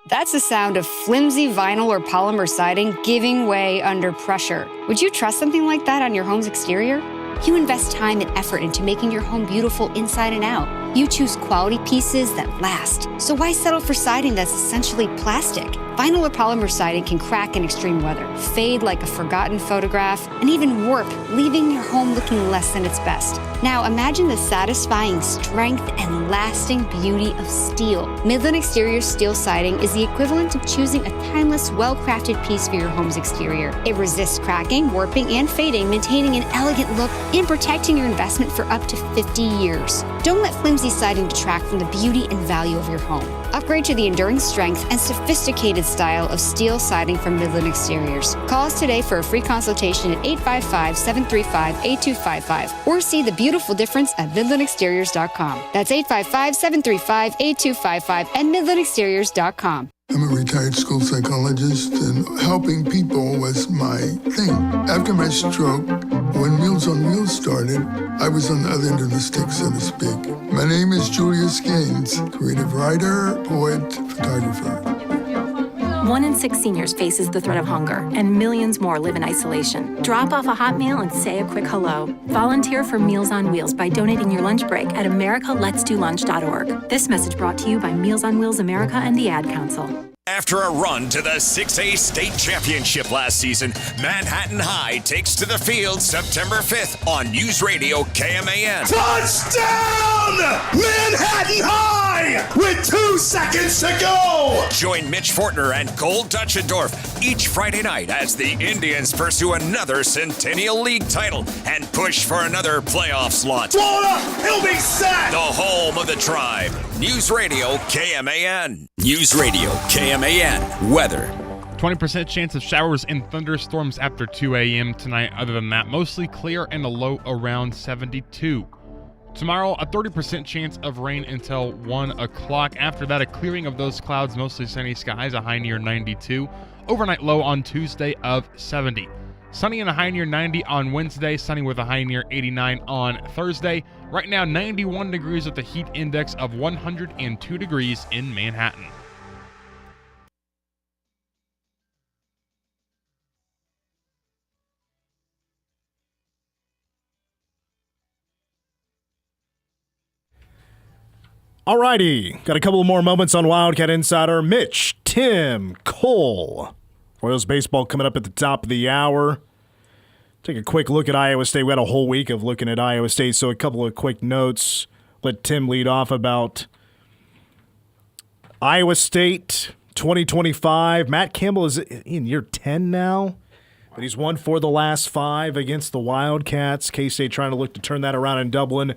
Speaker 6: That's the sound of flimsy vinyl or polymer siding giving way under pressure. Would you trust something like that on your home's exterior? You invest time and effort into making your home beautiful inside and out. You choose quality pieces that last. So why settle for siding that's essentially plastic? Vinyl or polymer siding can crack in extreme weather, fade like a forgotten photograph, and even warp, leaving your home looking less than its best. Now imagine the satisfying strength and lasting beauty of steel. Midland Exterior steel siding is the equivalent of choosing a timeless, well-crafted piece for your home's exterior. It resists cracking, warping, and fading, maintaining an elegant look and protecting your investment for up to 50 years. Don't let flimsy siding detract from the beauty and value of your home. Upgrade to the enduring strength and sophisticated style of steel siding from Midland Exteriors. Call us today for a free consultation at 855-735-8255 or see the beautiful difference at midlandexteriors.com. That's 855-735-8255 and midlandexteriors.com.
Speaker 7: I'm a retired school psychologist, and helping people was my thing. After my stroke, When Meals on Wheels started, I was on the other end of the stick, so to speak. My name is Julius Gaines, creative writer, poet, photographer.
Speaker 10: 1 in 6 seniors faces the threat of hunger, and millions more live in isolation. Drop off a hot meal and say a quick hello. Volunteer for Meals on Wheels by donating your lunch break at americaletsdolunch.org. This message brought to you by Meals on Wheels America and the Ad Council.
Speaker 1: After a run to the 6A state championship last season, Manhattan High takes to the field September 5th on News Radio KMAN.
Speaker 23: Touchdown! Manhattan High with 2 seconds to go!
Speaker 1: Join Mitch Fortner and Cole Dutchendorf each Friday night as the Indians pursue another Centennial League title and push for another playoff slot.
Speaker 23: Florida, he'll be set!
Speaker 1: The home of the Tribe. News Radio KMAN. News Radio KMAN. Weather.
Speaker 2: 20% chance of showers and thunderstorms after 2 a.m. tonight. Other than that, mostly clear and a low around 72. Tomorrow, a 30% chance of rain until 1 o'clock. After that, a clearing of those clouds, mostly sunny skies, a high near 92. Overnight low on Tuesday of 70. Sunny and a high near 90 on Wednesday. Sunny with a high near 89 on Thursday. Right now, 91 degrees with a heat index of 102 degrees in Manhattan.
Speaker 4: Alrighty, got a couple more moments on Wildcat Insider. Mitch, Tim, Cole. Royals baseball coming up at the top of the hour. Take a quick look at Iowa State. We had a whole week of looking at Iowa State, so a couple of quick notes. Let Tim lead off about Iowa State 2025. Matt Campbell is in year 10 now, but he's won 4 of the last 5 against the Wildcats. K-State trying to look to turn that around in Dublin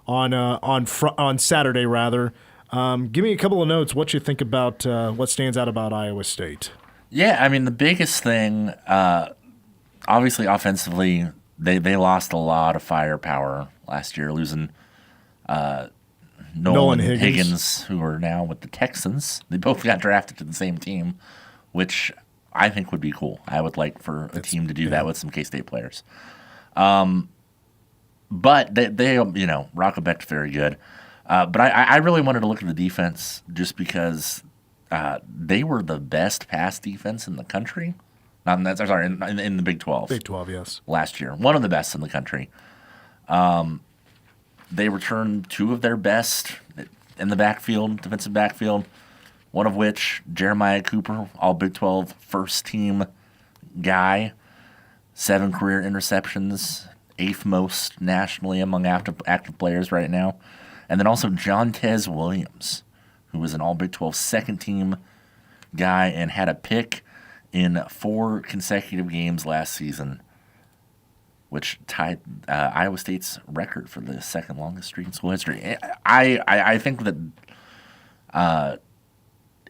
Speaker 4: on Saturday, rather. Give me a couple of notes. What you think about what stands out about Iowa State?
Speaker 5: Yeah, I mean, the biggest thing, obviously offensively, they lost a lot of firepower last year, losing Nolan Higgins, who are now with the Texans. They both got drafted to the same team, which I think would be cool. I would like for a team to do that with some K-State players. But they Rockebeck's very good. But I really wanted to look at the defense just because they were the best pass defense in the country. In the Big 12.
Speaker 4: Big 12, yes.
Speaker 5: Last year. One of the best in the country. They returned 2 of their best in the backfield, defensive backfield, one of which, Jeremiah Cooper, all Big 12 first-team guy, 7 career interceptions, 8th most nationally among active players right now. And then also Jontez Williams, who was an all Big 12 second-team guy and had a pick in 4 consecutive games last season, which tied Iowa State's record for the second longest streak in school history. I think that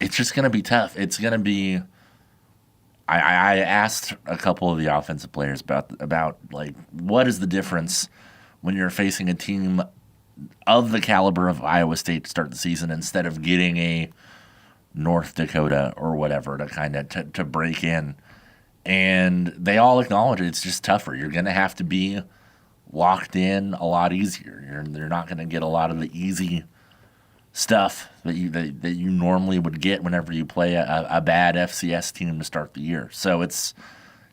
Speaker 5: it's just going to be tough. It's going to be. I asked a couple of the offensive players about like what is the difference when you're facing a team of the caliber of Iowa State to start the season instead of getting a North Dakota or whatever to kind of to break in. And they all acknowledge it's just tougher. You're going to have to be locked in a lot easier. You're not going to get a lot of the easy stuff that you normally would get whenever you play a bad FCS team to start the year. So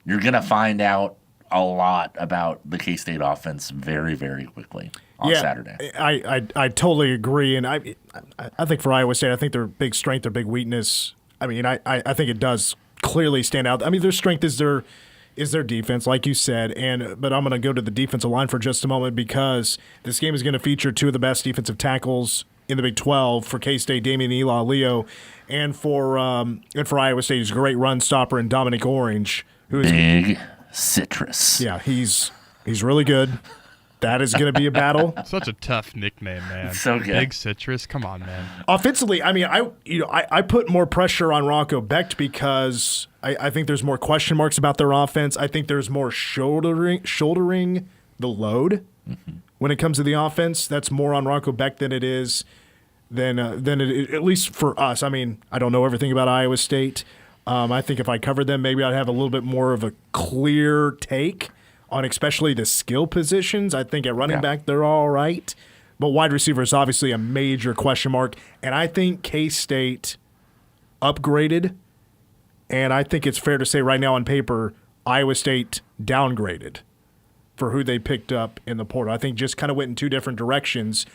Speaker 5: you're going to find out a lot about the K-State offense very, very quickly on Saturday.
Speaker 4: I totally agree, and I think for Iowa State, I think their big strength, their big weakness. I mean, I think it does clearly stand out. I mean, their strength is their defense, like you said, but I'm going to go to the defensive line for just a moment because this game is going to feature 2 of the best defensive tackles in the Big 12 for K-State, Damian Leo, and for Iowa State, he's a great run stopper, and Dominic Orange, who is
Speaker 5: Big Citrus.
Speaker 4: Yeah, he's really good. That is going to be a battle.
Speaker 2: Such a tough nickname, man.
Speaker 5: So good.
Speaker 2: Big Citrus. Come on, man.
Speaker 4: Offensively, I mean, I put more pressure on Rocco Becht because I think there's more question marks about their offense. I think there's more shouldering the load when it comes to the offense. That's more on Rocco Becht than it is at least for us. I mean, I don't know everything about Iowa State. I think if I covered them, maybe I'd have a little bit more of a clear take on especially the skill positions. I think at running back, they're all right. But wide receiver is obviously a major question mark. And I think K-State upgraded. And I think it's fair to say right now on paper, Iowa State downgraded for who they picked up in the portal. I think just kind of went in two different directions,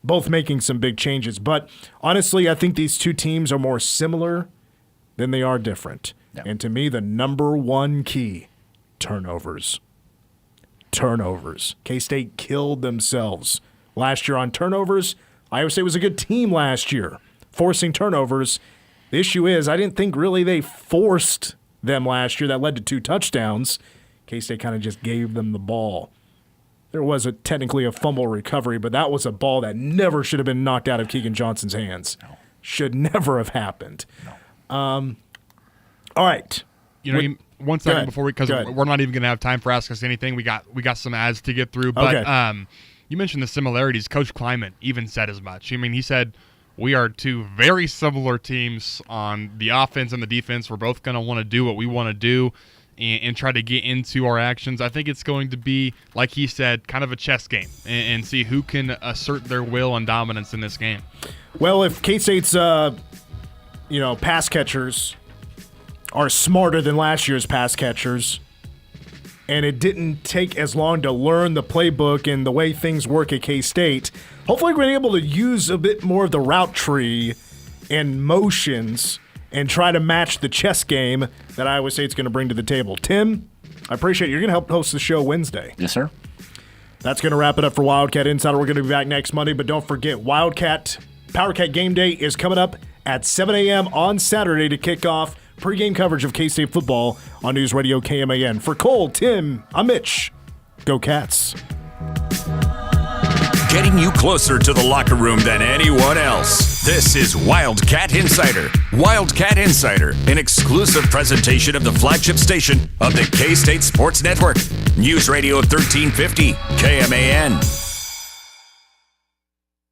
Speaker 4: both making some big changes. But honestly, I think these two teams are more similar than they are different. Yeah. And to me, the number one key, turnovers. Turnovers. K-State killed themselves last year on turnovers. Iowa State was a good team last year, forcing turnovers. The issue is I didn't think really they forced them last year. That led to 2 touchdowns. K-State kind of just gave them the ball. There was technically a fumble recovery, but that was a ball that never should have been knocked out of Keegan Johnson's hands. No. Should never have happened. No. All right.
Speaker 2: One second before because we're not even going to have time for Ask Us Anything. We got some ads to get through. But you mentioned the similarities. Coach Klieman even said as much. I mean, he said, we are two very similar teams on the offense and the defense. We're both going to want to do what we want to do and try to get into our actions. I think it's going to be, like he said, kind of a chess game and see who can assert their will and dominance in this game.
Speaker 4: Well, if K-State's pass catchers are smarter than last year's pass catchers, and it didn't take as long to learn the playbook and the way things work at K-State, hopefully we're able to use a bit more of the route tree and motions and try to match the chess game that Iowa State's going to bring to the table. Tim, I appreciate it. You're going to help host the show Wednesday.
Speaker 5: Yes, sir.
Speaker 4: That's going to wrap it up for Wildcat Insider. We're going to be back next Monday, but don't forget, PowerCat Game Day is coming up at 7 a.m. on Saturday to kick off pregame coverage of K-State football on News Radio KMAN. For Cole, Tim, I'm Mitch. Go Cats.
Speaker 1: Getting you closer to the locker room than anyone else. This is Wildcat Insider. Wildcat Insider, an exclusive presentation of the flagship station of the K-State Sports Network. News Radio 1350, KMAN.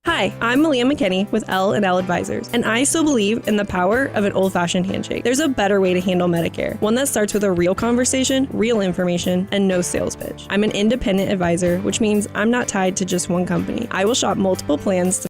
Speaker 12: Hi, I'm Malia McKinney with L&L Advisors, and I still believe in the power of an old-fashioned handshake. There's a better way to handle Medicare, one that starts with a real conversation, real information, and no sales pitch. I'm an independent advisor, which means I'm not tied to just one company. I will shop multiple plans to